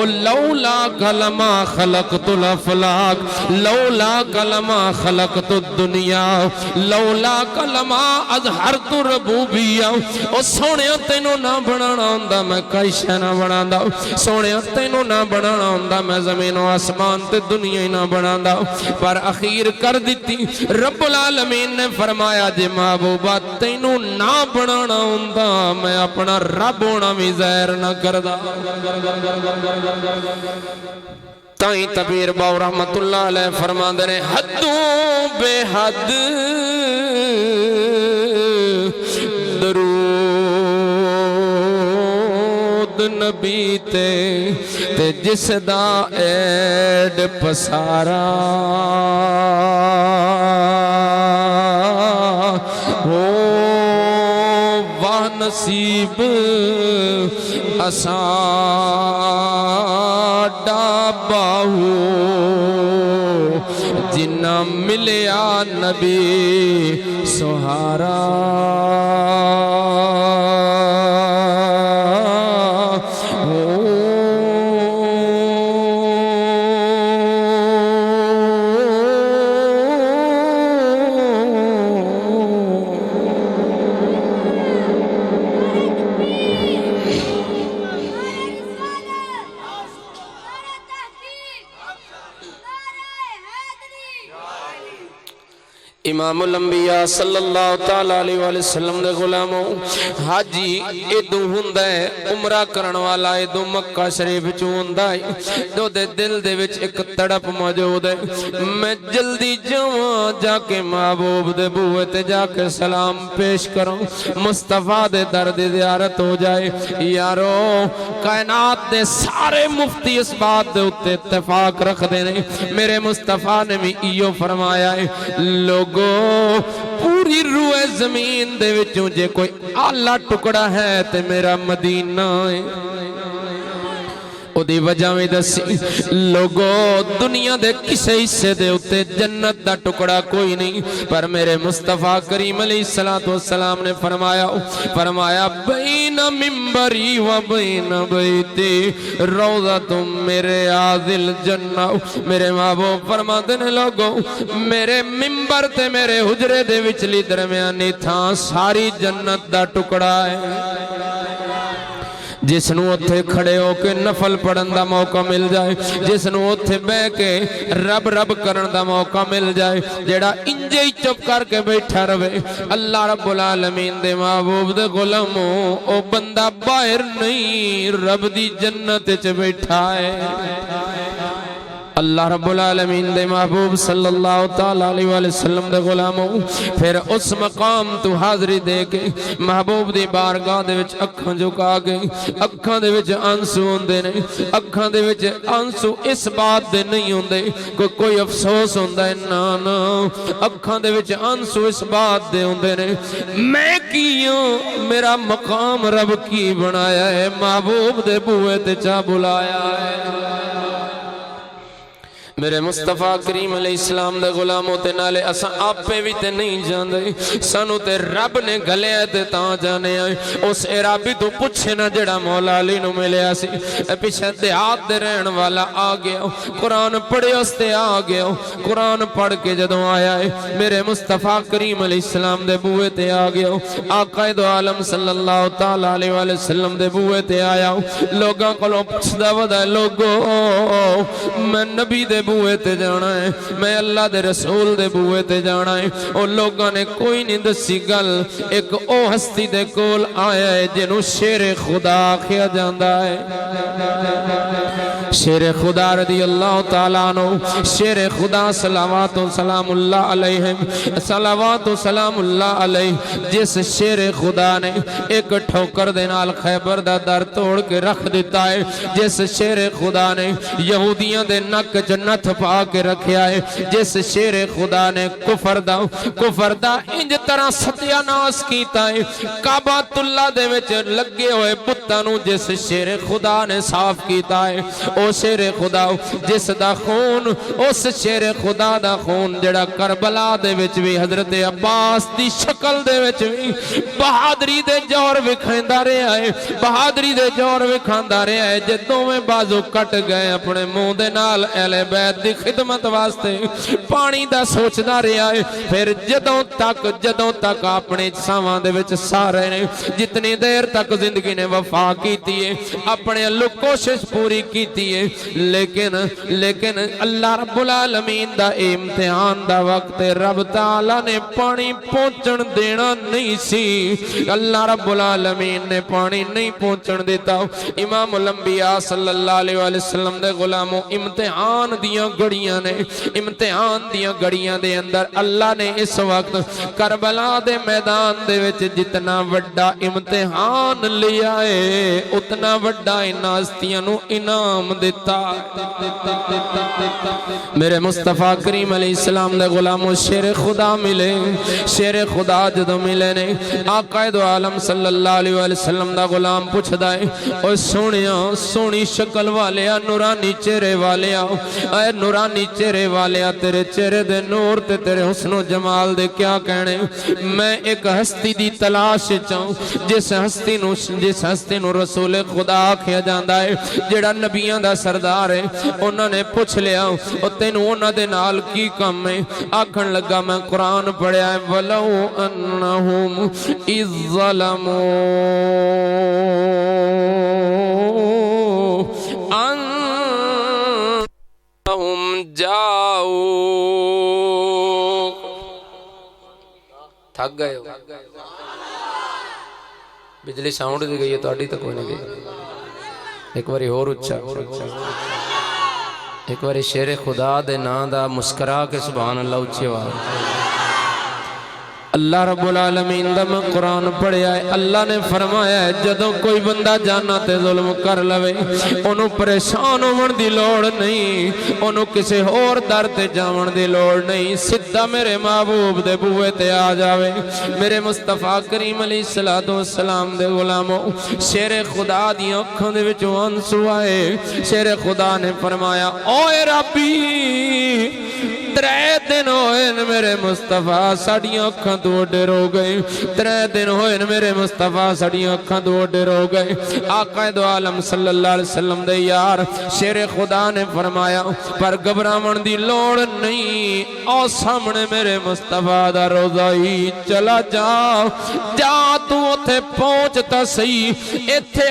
لولا کلمہ خلقت الافلاک لولا کلمہ خلقت الدنیا لولا کلمہ اظہرت ربوبیہ او سونے تینوں نہ بنانا ہوندا میں کئی شے نہ بنانا سونے تینوں نہ بنانا ہوندا میں زمین و آسمان تے دنیا ہی نہ بنانا پر اخیر کر دیتی رب العالمین نے فرمایا جے محبوبہ تینوں نہ بنانا ہوندا میں اپنا رب ہونا بھی ظاہر نہ کردا تائیں تبیر باو رحمت اللہ علیہ فرماندے نے حدوں بے حد درود نبی تے جس دا ایڈ پسارا ہو واہ نصیب اساڈا باہو جنہ ملیا نبی سہارا امام الانبیاء صلی اللہ تعالیٰ علیہ وآلہ وسلم دے غلاموں حاجی ایدو ہندہ ہے عمرہ کرن والا ایدو مکہ شریف چو ہندہ ہے جو دے دل دے وچ ایک تڑپ موجود ہے میں جلدی جاواں جا کے محبوب دے بوئے تے جا کے سلام پیش کروں مصطفیٰ دے درد زیارت ہو جائے یارو کائنات دے سارے مفتی اس بات دے اتے اتفاق رکھ دینے میرے مصطفیٰ نے بھی ایو فرمایا ہے لوگو پوری روئے زمین دے وچوں جے کوئی آلہ ٹکڑا ہے تے میرا مدینہ ہے او دی وجہ میں دسی لوگو دنیا دے کسے حصے دے اتے جنت دا ٹکڑا کوئی نہیں پر میرے مصطفیٰ کریم علیہ السلام نے فرمایا بین ممبری و بین بیتی روضہ تم میرے عادل جنہ میرے محبوب فرما دینے لوگو میرے ممبر تے میرے حجرے دے وچلی درمیانی تھا ساری جنت دا ٹکڑا ہے جس نو اتھے کھڑے ہو کے نفل پڑھن دا موقع مل جائے جس نو اتھے بے کے رب رب کرن دا موقع مل جائے جیڑا انجے ہی چپ کر کے بیٹھا روے اللہ رب العالمین دے محبوب دے غلاموں او بندہ باہر نہیں رب دی جنت چ بیٹھا ہے اللہ رب العالمین دے محبوب صلی اللہ تعالی علیہ وآلہ وسلم دے غلاموں پھر اس مقام تو حاضری دے کے محبوب دی بارگاہ دے وچ اکھاں جھکا کے اکھاں دے وچ آنسو ہوندے نے اکھاں دے وچ آنسو اس بات دے نہیں ہوندے کوئی افسوس ہوندا ہے نا نا اکھاں دے وچ آنسو اس بات دے ہوندے نے میں کیوں میرا مقام رب کی بنایا ہے محبوب دے بوئے تے چا بلایا ہے میرے مصطفیٰ کریم علیہ السلام دے غلاموں تے نالے اساں آپے بھی تے نہیں جاندے سانو تے رب نے گلے تے تاں جانے آئے اس عرابی تو پوچھے نہ جڑا مولا علی نو ملیا سی پیچھے دیہات دے رہن والا آ گیا قرآن پڑھے اس تے آ گیا قرآن پڑھ کے جدوں آیا ہے میرے مصطفیٰ کریم علیہ السلام دے بوئے تے آ گیا آقا دو عالم صلی اللہ تعالی علیہ وآلہ وسلم دے بوئے تے آیا لوگاں کولوں پچھدا ودا لوگو میں نبی دے بوئے تے جانا ہے میں اللہ دے رسول دے بوئے تے جانا ہے اور لوگاں نے کوئی نہیں دسی گل ایک او ہستی دے کول آیا ہے جنہوں شیر خدا کیا جاندہ ہے شیر خدا رضی اللہ تعالیٰ عنہ شیر خدا صلوات و سلام اللہ علیہ صلوات و سلام اللہ علیہ جس شیر خدا نے ایک ٹھوکر دینال خیبر دا در توڑ کے رکھ دیتا ہے جس شیر خدا نے یہودیاں دے نک جنت پا کے رکھیا ہے جس شیر خدا نے کفر دا انج طرح ستیہ ناس کیتا ہے کعبۃ اللہ دے وچ لگے ہوئے بتانوں جس شیر خدا نے صاف کیتا ہے او شیر خدا جس دا خون اس شیر خدا دا خون جڑا کربلا دے وچ بھی حضرت عباس دی شکل دے وچ بھی بہادری دے جوہر وکھیندا رہیا ہے بہادری دے جوہر وکھاندا رہیا ہے جدوں میں بازو کٹ گئے اپنے منہ دے نال اہل بیت دی خدمت واسطے پانی دا سوچدا رہیا ہے پھر جدوں تک اپنے ساواں دے وچ سارے نے جتنی دیر تک زندگی نے وفا کیتی ہے اپنے اللہ کوشش پوری کیتی ہے لیکن اللہ رب العالمین دا امتحان دا وقت رب تعالی نے پانی پہنچن دینا نہیں سی اللہ رب العالمین نے پانی نہیں پہنچن دیتا امام الانبیاء صلی اللہ علیہ وسلم دے غلاموں امتحان دیاں گڑیاں نے امتحان دیاں گڑیاں دے اندر اللہ نے اس وقت کربلا دے میدان دے وچ جتنا وڈا امتحان لیا ہے اتنا وڈا اناستیاں نو انعام دیتا میرے مصطفیٰ کریم علیہ السلام دے غلاموں شیر خدا ملے شیر خدا جدو ملے نے آقا دو عالم صلی اللہ علیہ وسلم دا غلام پوچھ دائے اور سونی شکل والیا نورانی چہرے والیا اے نورانی چہرے والیا تیرے چہرے دے نور تے تیرے حسن و جمال دے کیا کہنے میں ایک ہستی دی تلاش چاہوں جس ہستی نو رسول خدا کیا جاندہ ہے جڑا نبیان دا سردار ہے انہوں نے پوچھ لیا اور تینوں انہوں دے نال کی کم ہے آکھن لگا میں قرآن پڑھیا ہے وَلَوْ أَنَّهُمْ إِذْ ظَلَمُوا أَنَّهُمْ جَاؤُوا تھک گئے ہو بجلی ساؤنڈ دی گئی ہے تو اڈی تک ہونے گئی ایک باری اور اچھا ایک باری شیر خدا دے نا دا مسکرا کے سبحان اللہ اچھے وہاں اللہ رب العالمین دا میں قرآن پڑھیا ہے اللہ نے فرمایا ہے جدوں کوئی بندہ جانا تے ظلم کر لوے انہوں پریشان ہون دی لوڑ نہیں انہوں کسی اور در تے جاون دی لوڑ نہیں سدھا میرے محبوب دے بوئے تے آ جاوے میرے مصطفیٰ کریم علیہ السلام دے غلاموں شیر خدا دی اکھاں دے وچوں آنسو آئے شیر خدا نے فرمایا اوے ربی ترے دن ہوئے میرے مصطفیٰ ساڑیاں اکھاں دو ڈر ہو گئے ترے دن ہوئے میرے مصطفیٰ ساڑیاں اکھاں دو ڈر ہو گئے آقا دو عالم صلی اللہ علیہ وسلم دے یار شیر خدا نے فرمایا پر گھبراون دی لوڑ نہیں او سامنے میرے مصطفیٰ دا روزہ ہی چلا جا تو اتھے پہنچتا سی اتھے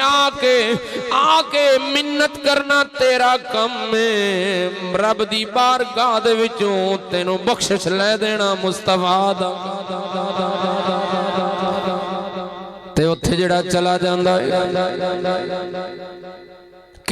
آ کے منت کرنا تیرا کم میں رب دی بارگاہ دے وچوں تینوں بخشش لے دینا مصطفیٰ دا تے اتھے جڑا چلا جاندہ ہے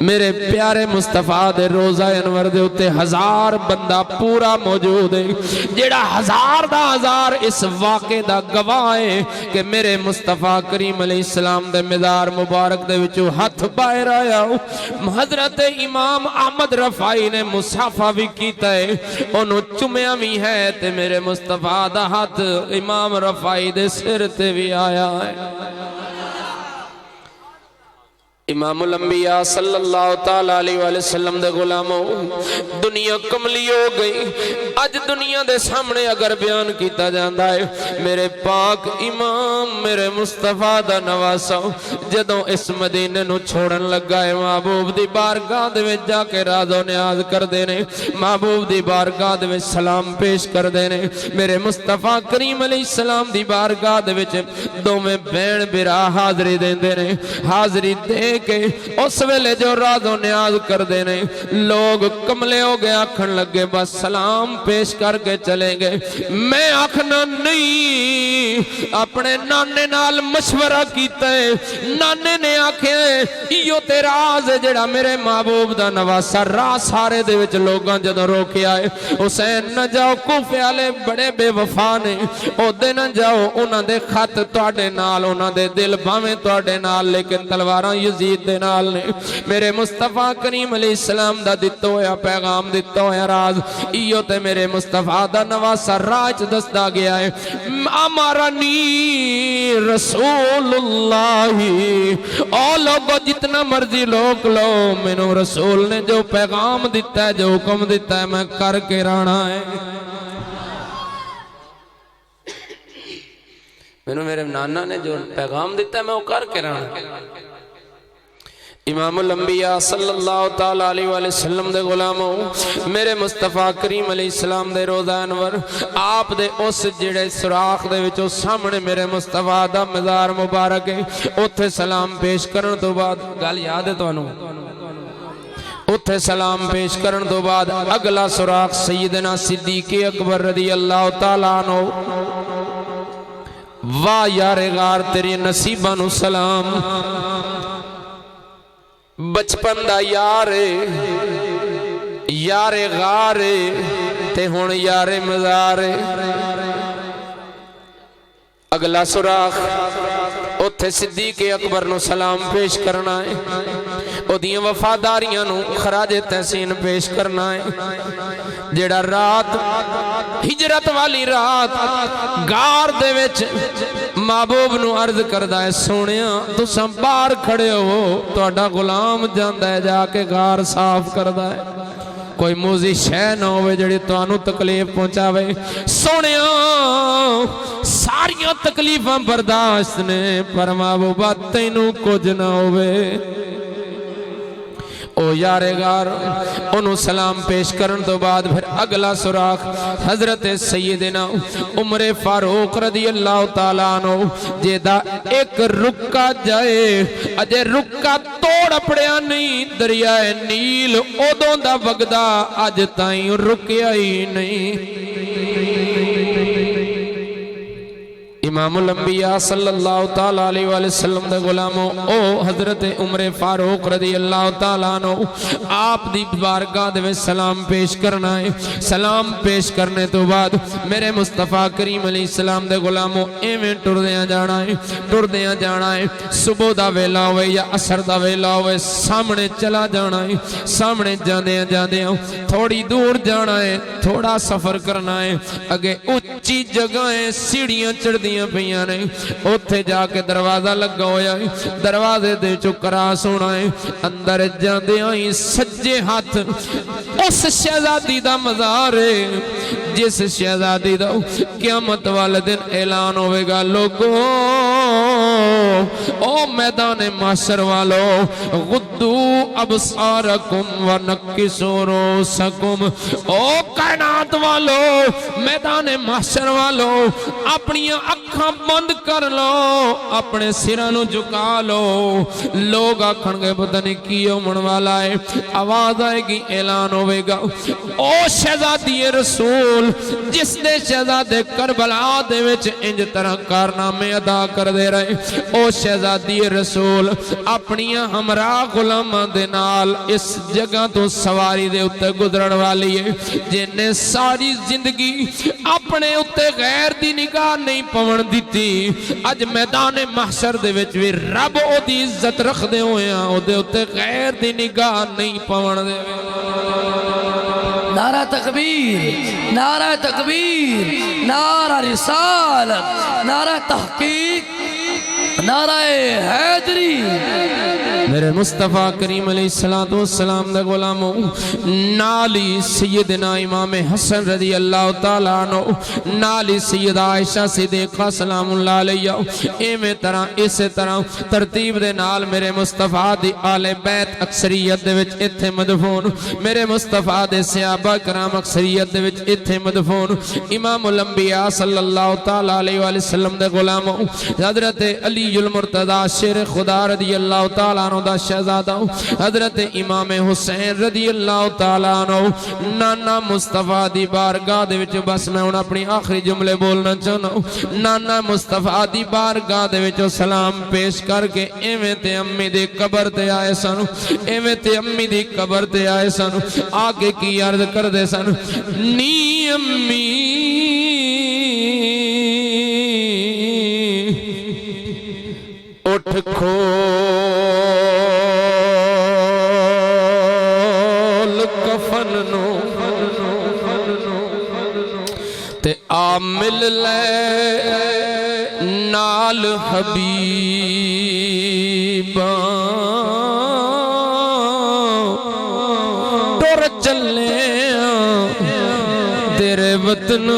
میرے پیارے مصطفیٰ دے روزہ انور دے اتے 1000 بندہ پورا موجود ہے جیڑا 1000 دا 1000 اس واقعے دا گواہ ہے کہ میرے مصطفیٰ کریم علیہ السلام دے مزار مبارک دے وچوں ہاتھ باہر آیا حضرت امام احمد رفائی نے مصافحہ بھی کیتا ہے انہوں چومیا بھی ہے تے میرے مصطفیٰ دا ہاتھ امام رفائی دے سر تے بھی آیا ہے امام الانبیاء صلی اللہ تعالیٰ علیہ وآلہ وسلم دے غلاموں دنیا کملی ہو گئی اج دنیا دے سامنے اگر بیان کیتا جاندہ ہے میرے پاک امام میرے مصطفیٰ دا نواسا جدوں اس مدینے نو چھوڑن لگا ہے محبوب دی بارگاہ دے میں جا کے راز و نیاز کر دینے محبوب دی بارگاہ دے میں سلام پیش کر دینے میرے مصطفیٰ کریم علیہ السلام دی بارگاہ دے میں دو میں بین برا حاضری دیں دینے حاضری دے کہ اس ویلے جو راز و نیاز کر دینے لوگ کملے ہو گئے آکھن لگے بس سلام پیش کر کے چلیں گے میں آکھنا نہیں اپنے نانے نال مشورہ کیتا ہے نانے نے آکھے ایو تے راز جڑا میرے محبوب دا نواسا راہ سارے دے وچ لوگاں جدوں روکے آئے حسین نہ جاؤ کوفے والے بڑے بے وفا نے او دے نہ جاؤ انہاں دے خط تواڈے نال انہاں دے دل بھاویں تواڈے نال لیکن تلواراں یزید دے نال نے میرے مصطفیٰ کریم علیہ السلام دا دتا ہویا پیغام دتا ہویا راز ایو تے میرے مصطفیٰ دا نواسا راج دستا گیا ہے امرنی رسول اللہ او لوگو جتنا مرضی لوگ لو مینوں رسول نے جو پیغام دتا ہے جو حکم دتا ہے میں کر کے رہنا ہے مینوں میرے نانا نے جو پیغام دیتا ہے میں وہ کر کے رہنا امام الانبیاء صلی اللہ تعالیٰ علیہ وآلہ وسلم دے غلاموں میرے مصطفیٰ کریم علیہ السلام دے روزہ انور آپ دے اس جڑے سراخ دے وچوں سامنے میرے مصطفیٰ دا مزار مبارک ہے اتھے سلام پیش کرن تو بعد گل یاد ہے تو انہوں اتھے سلام پیش کرن تو بعد اگلا سراخ سیدنا صدیق اکبر رضی اللہ تعالیٰ عنہ واہ یار غار تیری نصیبانو سلام بچپن دا یار غار تے ہون یار مزار اگلا سراخ اتھے صدیق اکبر نو سلام پیش کرنا ہے او دیاں وفاداریاں نو خراج تحسین پیش کرنا ہے جیڑا رات ہجرت والی رات گار دے وچ محبوب نو عرض کردہ ہے سونیاں تو سنبار کھڑے ہو تو اڈا غلام جاندہ ہے جا کے گار صاف کردہ ہے کوئی موزی شہ نہ ہوئے جڑی تو آنو تکلیف پہنچاوے سونیاں ساریاں تکلیفاں برداشت نے پر محبوبہ تینوں کچھ نہ ہوئے او یار غار انہوں سلام پیش کرن تو بعد پھر اگلا سراخ حضرت سیدنا عمر فاروق رضی اللہ تعالیٰ عنہ جیدہ ایک رکا جائے اجے رکا توڑ اپڑیا نہیں دریائے نیل اودوں دا وگدہ آج تائیں رکیا ہی نہیں امام الانبیاء صلی اللہ تعالیٰ علیہ وآلہ وسلم دے غلاموں او حضرت عمر فاروق رضی اللہ تعالیٰ عنہ آپ دی بارگاہ دے سلام پیش کرنا ہے سلام پیش کرنے تو بعد میرے مصطفیٰ کریم علیہ السلام دے غلاموں ایویں ٹردیاں جانا ہے صبح دا ویلا ہوئے یا عصر دا ویلا ہوئے سامنے چلا جانا ہے سامنے جاندیاں تھوڑی دور جانا ہے تھوڑا سفر کرنا ہے اگے اچھی جگہیں سیڑھیاں چڑھ دیاں پیاں نے اتھے جا کے دروازہ لگا ہویا ہے دروازے دے چکراس ہونا ہے اندر جاندے آئیں سجے ہاتھ اس شہزادی دا مزار ہے جس شہزادی دا قیامت والے دن اعلان ہوئے گا لوگو او میدان محشر والو غدو ابصارکم ونکسو روسکم او کائنات والو میدان محشر والو اپنی اکھاں بند کر لو اپنے سرانو جھکا لو لوگ آکھن گے پتہ نہیں کیوں من والا ہے آواز آئے گی اعلان ہوئے گا او شہزادی رسول جس نے شہزادے کربلا دے وچ انج طرح کارنامے ادا کر دے رہے او شہزادی رسول اپنی ہمراہ غلاماں دے نال اس جگہ تو سواری دے اتے گزرن والی ہے جن نے ساری زندگی اپنے اتے غیر دی نگاہ نہیں پون دیتی اج میدان محشر دے وچ بھی رب او دی عزت رکھ دے ہوئے ہیں او دے اتے غیر دی نگاہ نہیں پون دے نعرہ تکبیر نعرہ تکبیر نعرہ رسالت نعرہ تحقیق نعرہ حیدری میرے مصطفیٰ کریم علیہ السلام دے غلاموں نالی سیدنا امام حسن رضی اللہ تعالیٰ عنہ نالی سیدہ عائشہ صدیقہ سلام اللہ علیہ اسے طرح ترتیب دے نال میرے مصطفیٰ دی آل بیت اکثریت دے وچ اتھے مدفون میرے مصطفیٰ دے صحابہ کرام اکثریت دے وچ اتھے مدفون امام الانبیاء صلی اللہ تعالیٰ علیہ وسلم دے غلاموں حضرت علی المرتضی شیر خدا رضی اللہ تعالیٰ عنہ دا شہزادہ حضرت امام حسین رضی اللہ تعالیٰ عنہ نانا مصطفیٰ دی بارگاہ دے وچ بس میں انہوں اپنی آخری جملے بولنا چاہنا نانا مصطفیٰ دی بارگاہ دے وچ سلام پیش کر کے ایویں تے امی دی قبر تے آئے سن ایویں تے امی دی قبر تے آئے سن آگے کی عرض کر دے سن نی امی اٹھ کھول کفن نو تے آ مل لے نال حبیباں ٹر چلے تیرے وطن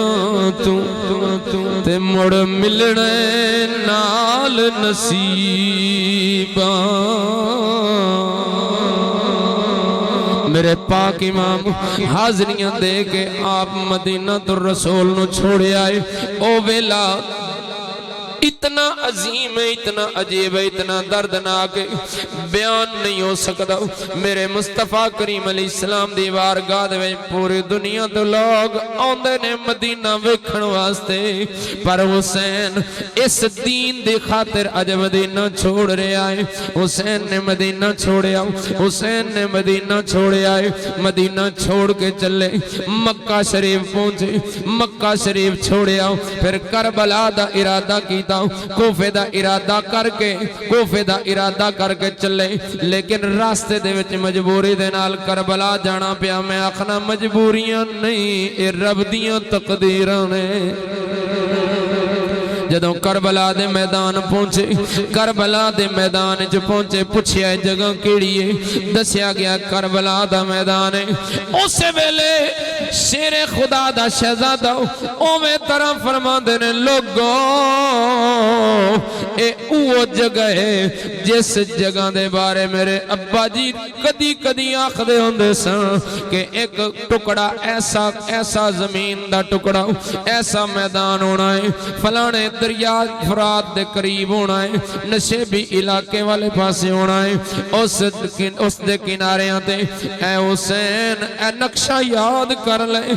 تے مڑ ملنے نال نصیباں میرے پاک امام حاضریاں دے کے آپ مدینہ الرسول نو چھوڑے آئے او ویلا اتنا عظیم ہے اتنا عجیب ہے اتنا دردناک ہے بیان نہیں ہو سکتا میرے مصطفیٰ کریم علیہ السلام دی بارگاہ دے وچ پوری دنیا تو لوگ آندے نے مدینہ ویکھن واسطے پر حسین اس دین دی خاطر اج مدینہ چھوڑ رہے آئے حسین نے مدینہ چھوڑے آؤ حسین نے مدینہ چھوڑے آئے مدینہ چھوڑ کے چلے مکہ شریف پہنچے مکہ شریف چھوڑے آؤ پھر کربلا دا ارادہ کیتا کوفے دا ارادہ کر کے چلے لیکن راستے دے وچ مجبوری دے نال کربلا جانا پیا میں آخنا مجبوریاں نہیں اے رب دیاں تقدیراں نے جدوں کربلا دے میدان پہنچے کربلا دے میدان جو پہنچے پوچھیا جگہ کیڑی ہے دسیا گیا کربلا دا میدان ہے اسے ویلے شیر خدا دا شہزادہ اوے طرح فرما دینے لوگوں اے اوہ جگہ ہے جس جگہ دے بارے میرے ابا جی کدی آخ دے ہوندے سن کہ ایک ٹکڑا ایسا زمین دا ٹکڑا ایسا میدان ہونا ہے فلانے دریا فرات دے قریب ہونا ہے نشیبی علاقے والے پاسے ہونا ہے اس دے کنارے آتے اے حسین اے نقشہ یاد کر لے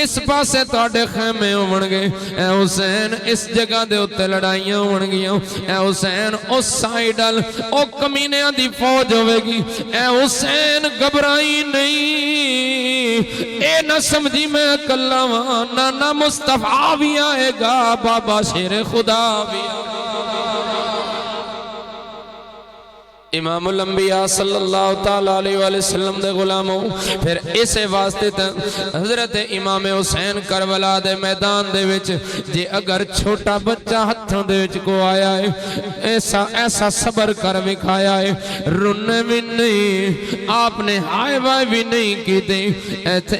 اس پاسے تاڑے خیمے ہونگے اے حسین اس جگہ دے اتے لڑائیاں ہونگیاں اے حسین اس سائیڈل او کمینیاں دی فوج ہوئے گی اے حسین گھبرائی نہیں اے نہ سمجھی میں کلہ نانا مصطفیٰ بھی آئے گا بابا شیر خدا بھی امام الانبیاء صلی اللہ تعالیٰ علیہ وسلم دے غلاموں پھر اسے واسطے تھا حضرت امام حسین کربلا دے میدان دے وچ جے اگر چھوٹا بچہ ہتھوں دے وچ کو آیا ہے ایسا صبر کر وکھایا ہے رونے بھی نہیں آپ نے ہائے وائے بھی نہیں کی دے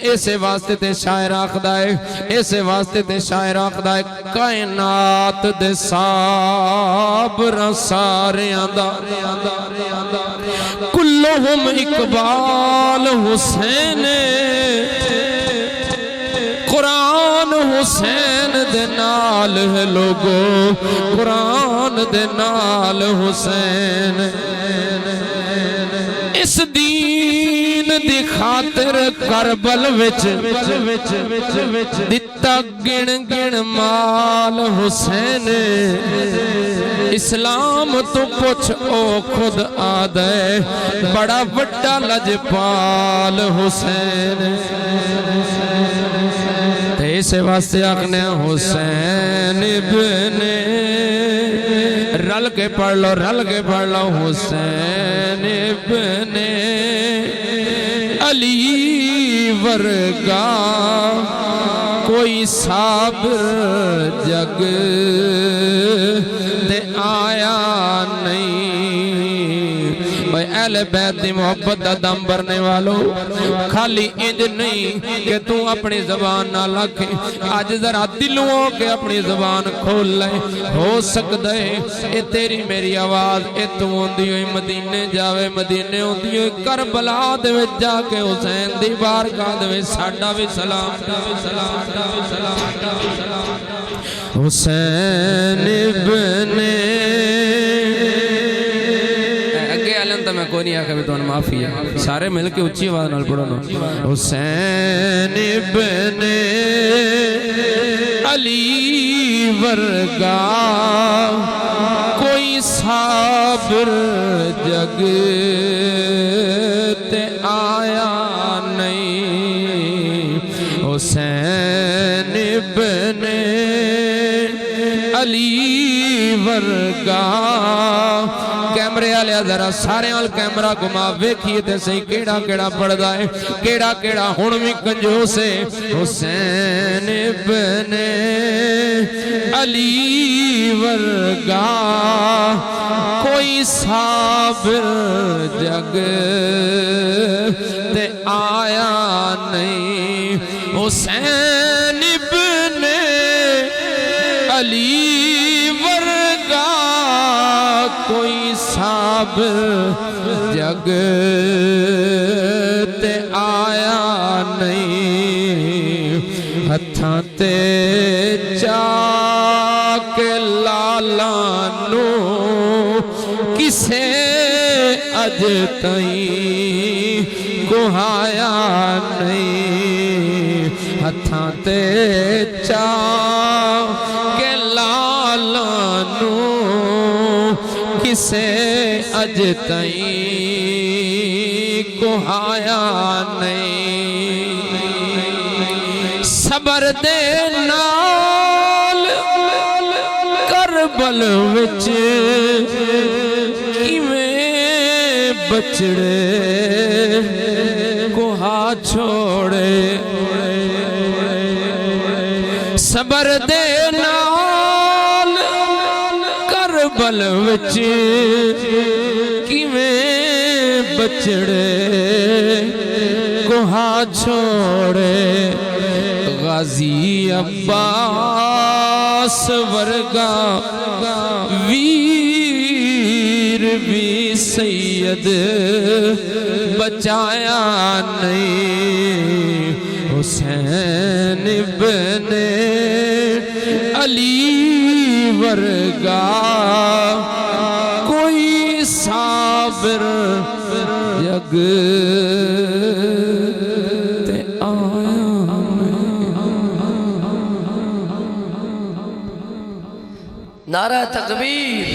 اسے واسطے تے شاعر آخدہ ہے اسے واسطے تے شاعر آخدہ ہے کائنات دے صابر سارے آندار کلہم اقبال حسین قرآن حسین دے نال ہے لوگو قرآن دے نال حسین اس دین دی خاطر کربل وچ دتا گن گن مال حسین اسلام تو پوچھ او خود آدھے بڑا وڈا لجپال حسین تے اسے واسطے آخنے حسین ابن رل کے پڑھ لو حسین ابن علی ورگا کوئی صابر جگ دے آیا نہیں۔ بھائی اہل بیت دی محبت دا دم بھرنے والو خالی انج نہیں کہ تو اپنی زبان نہ لکھے، آج ذرا دلوں ہو کے اپنی زبان کھول لے۔ ہو سکتا ہے اے تیری میری آواز اے تو ہوندی ہوئی مدینے جاوے، مدینے ہوندی ہوئی کربلا دے وچ جا کے حسین دی بارگاہ دے وچ ساڈا بھی سلام حسین ابن اگے علم تو میں کوئی نہیں آکھا بھی تو معافی ہے، سارے مل کے اچھی آواز نال پڑھو نا۔ حسین ابن علی ورگا کوئی صابر جگ تے آیا نہیں۔ حسین ابن علی ورگا کیمرے والے ذرا سارے وال کیمرہ گھما ویکھیے تے صحیح کیڑا کیڑا پڑدا ہے، کیڑا کیڑا ہن وی کنجوس ہے۔ حسین ابن علی ورگا کوئی صابر جگ تے آیا نہیں۔ حسین ابن علی ورگا کوئی صابر جگ تے آیا نہیں۔ ہتھاں تے چاک لالانو کسے اج تائیں گہایا نہیں۔ ہتھاں تے چاک لالانو کسے اج تائیں گہایا نہیں۔ صبر دے نال کربل وچ کیویں بچڑے کوہا چھوڑے۔ صبر دے نال کربل وچ کیویں بچڑے کوہا چھوڑے۔ غازی عباس ورگا ویر بھی سید بچایا نہیں۔ حسین ابن علی ورگا کوئی صابر جگ تے آیا نعرہ تکبیر،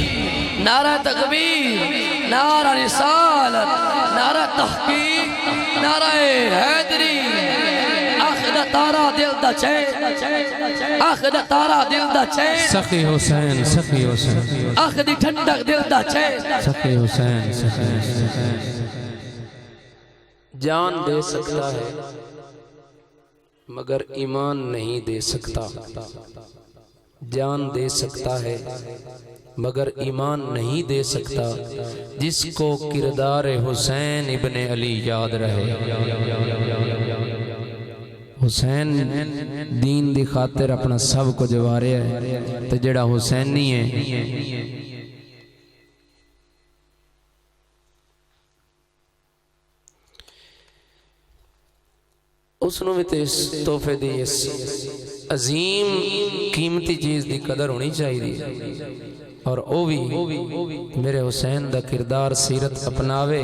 نعرہ تکبیر، نعرہ رسالت، نعرہ تحقیق، نعرہ حیدری۔ آخدہ تارا دل دا چین، آخدہ تارا دل دا چین، سخی حسین، سخی حسین، آخدی ٹھنڈک دل دا چین۔ سخی حسین، سخی حسین۔ جان دے سکتا ہے مگر ایمان نہیں دے سکتا، جان دے سکتا ہے مگر ایمان نہیں دے سکتا، جس کو کردار حسین ابن علی یاد رہے۔ حسین دین دی خاطر اپنا سب کو جوارے ہے، تو جڑا حسینی ہے اس نو بھی اس تحفے دی اس عظیم قیمتی چیز دی قدر ہونی چاہیے، اور او بھی میرے حسین دا کردار سیرت اپناوے،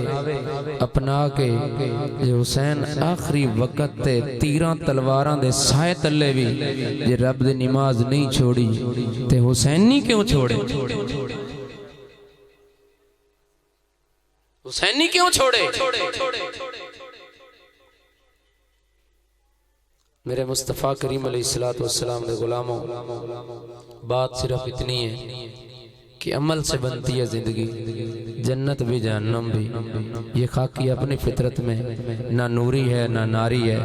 اپنا کے جو حسین آخری وقت تے تیراں تلواراں دے سائے تلے بھی جے رب دی نماز نہیں چھوڑی تے حسین نہیں کیوں چھوڑے؟ حسینی کیوں چھوڑے؟ میرے مصطفیٰ کریم علیہ السلام دے غلاموں، بات صرف اتنی ہے کہ عمل سے بنتی ہے زندگی، جنت بھی جہنم بھی۔ یہ خاکی اپنی فطرت میں نہ نوری ہے نہ ناری ہے،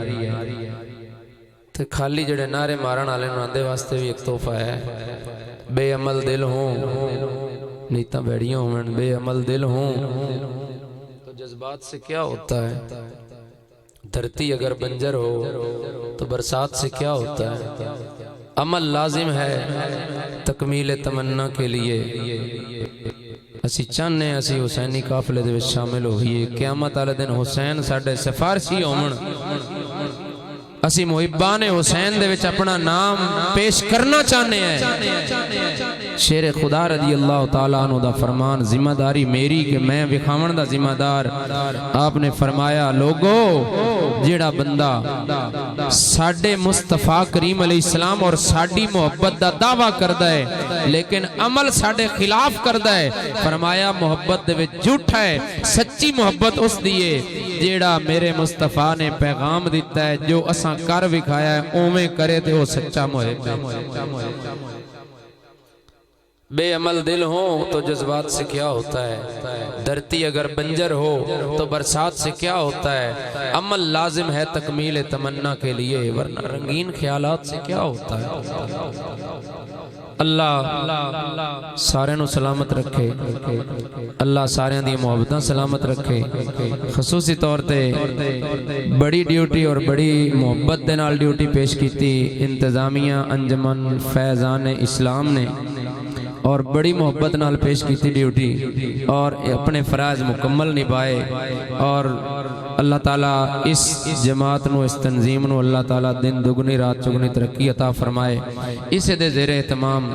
تو خالی جڑے نعرے مارن والے ناندے واسطے بھی ایک تحفہ ہے۔ بے عمل دل ہوں نیتاں بیڑیاں ہوں، بے عمل دل ہوں تو جذبات سے کیا ہوتا ہے؟ دھرتی اگر بنجر ہو تو برسات سے کیا ہوتا ہے؟ عمل لازم ہے تکمیل تمنا کے لیے۔ اسی چاہنے اسی حسینی قافلے دے وچ شامل ہوئیے، قیامت والے دن حسین ساڈے سفارشی ہون، اسی محبان حسین دے وچ اپنا نام پیش کرنا چاہنے ہیں۔ شیر خدا رضی اللہ تعالیٰ عنہ دا فرمان، ذمہ داری میری کہ میں وکھاون دا ذمہ دار۔ آپ نے فرمایا، لوگو جیڑا بندہ ساڈے مصطفیٰ کریم علیہ السلام اور ساڈی محبت دا دعویٰ کردا ہے لیکن عمل ساڈے خلاف کردا ہے، فرمایا محبت دے وچ جھوٹا ہے۔ سچی محبت اس دیئے جیڑا میرے مصطفیٰ نے پیغام دیتا ہے، جو اساں کر وکھایا ہے اوویں کرے تے وہ سچا محب ہے۔ بے عمل دل ہوں تو جذبات سے کیا ہوتا ہے؟ دھرتی اگر بنجر ہو تو برسات سے کیا ہوتا ہے؟ عمل لازم ہے تکمیل تمنا کے لیے، ورنہ رنگین خیالات سے کیا ہوتا ہے؟ اللہ سارے نو سلامت رکھے، اللہ سارے دی محبتاں سلامت رکھے۔ خصوصی طور تے بڑی ڈیوٹی اور بڑی محبت دے نال ڈیوٹی پیش کیتی انتظامیہ انجمن فیضان اسلام نے، اور بڑی محبت نال پیش کیتی ڈیوٹی، اور اپنے فرائض مکمل نبھائے، اور اللہ تعالیٰ اس جماعت نو اس تنظیم نو اللہ تعالیٰ دن دگنی رات چگنی ترقی عطا فرمائے۔ اسے دے زیر اہتمام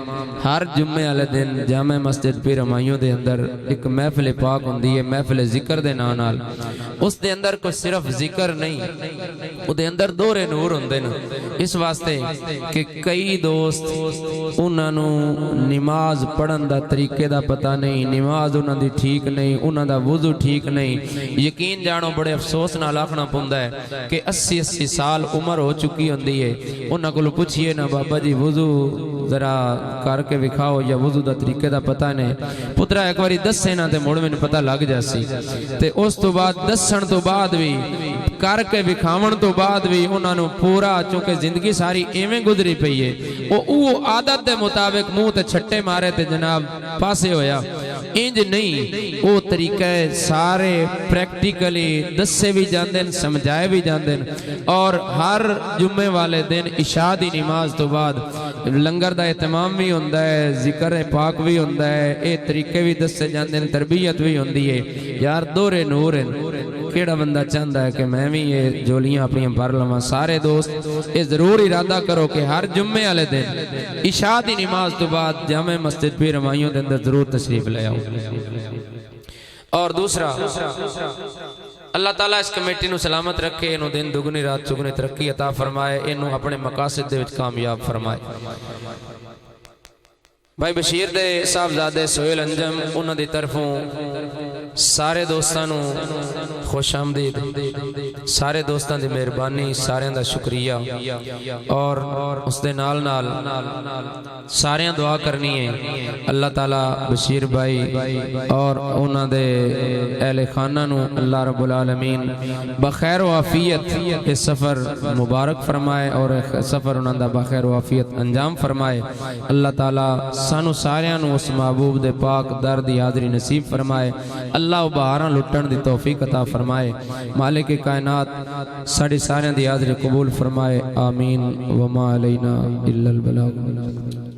ہر جمعے والے دن جامع مسجد پیر امائیوں دے اندر ایک محفل پاک ہوندی ہے، محفل ذکر دے نال۔ اس دے اندر کوئی صرف ذکر نہیں، او دے اندر دورے نور ہوندے نا، اس واسطے کہ کئی دوست انہاں نو نماز پڑھن دا طریقے دا پتہ نہیں، نماز انہاں دی ٹھیک نہیں، انہاں دا وضو ٹھیک نہیں۔ یقین جانو بڑے افسوس نال آکھنا پوندا ہے کہ 80 سال عمر ہو چکی ہوندی ہے، انہاں کولوں پوچھئے نا بابا جی وضو ذرا کر کے وکھاؤ یا وضو دا طریقے دا پتہ نہیں، پترا ایک باری دسے نا تے مڑ مینوں پتہ لگ جاسی، تے اس تو بعد دسن تو بعد بھی کر کے وکھاون تو بعد بھی انہاں نو پورا، چونکہ زندگی ساری ایویں گزری پئی ہے، او عادت دے مطابق منہ تے چھٹے مارے تے جناب پاسے ہویا، انج نہیں، او طریقہ سارے پریکٹیکلی دسے بھی جاندن، سمجھائے بھی جاندن، اور ہر جمعے والے دن عشاء دی نماز تو بعد لنگر دا اہتمام بھی ہوندا ہے، ذکر پاک بھی ہوندا ہے، اے طریقے بھی دسے جاندن، تربیت بھی ہوندی ہے۔ یار دورے نور ہیں، کیڑا بندہ چاہتا ہے کہ میں بھی یہ جولیاں اپنی بھر لواں؟ سارے دوست یہ ضرور ارادہ کرو کہ ہر جمعے والے دن عشاء دی نماز تو بعد جامع مسجد پیر امائیوں دے اندر ضرور تشریف لے آؤ۔ اور دوسرا، اللہ تعالیٰ اس کمیٹی نو سلامت رکھے، انہوں دن دگنی رات چگنی ترقی عطا فرمائے، انہوں اپنے مقاصد دے وچ کامیاب فرمائے۔ بھائی بشیر دے صاحبزادے سہیل انجم انہوں دی طرفوں سارے دوستانوں خوش آمدید، سارے دوستان دی مہربانی، سارے دا شکریہ، اور اس دے نال نال سارے دعا کرنی ہے اللہ تعالیٰ بشیر بھائی اور انہوں دے اہل خانہ نو اللہ رب العالمین بخیر و عافیت اس سفر مبارک فرمائے، اور سفر انہوں دا بخیر و عافیت انجام فرمائے۔ اللہ تعالیٰ سانو ساریاں نو اس محبوب دے پاک در دی حاضری نصیب فرمائے، اللہ بہاراں لٹن دی توفیق عطا فرمائے، مالک کائنات ساڑی ساریاں دی حاضری قبول فرمائے، آمین۔ وما علینا الا البلاغ۔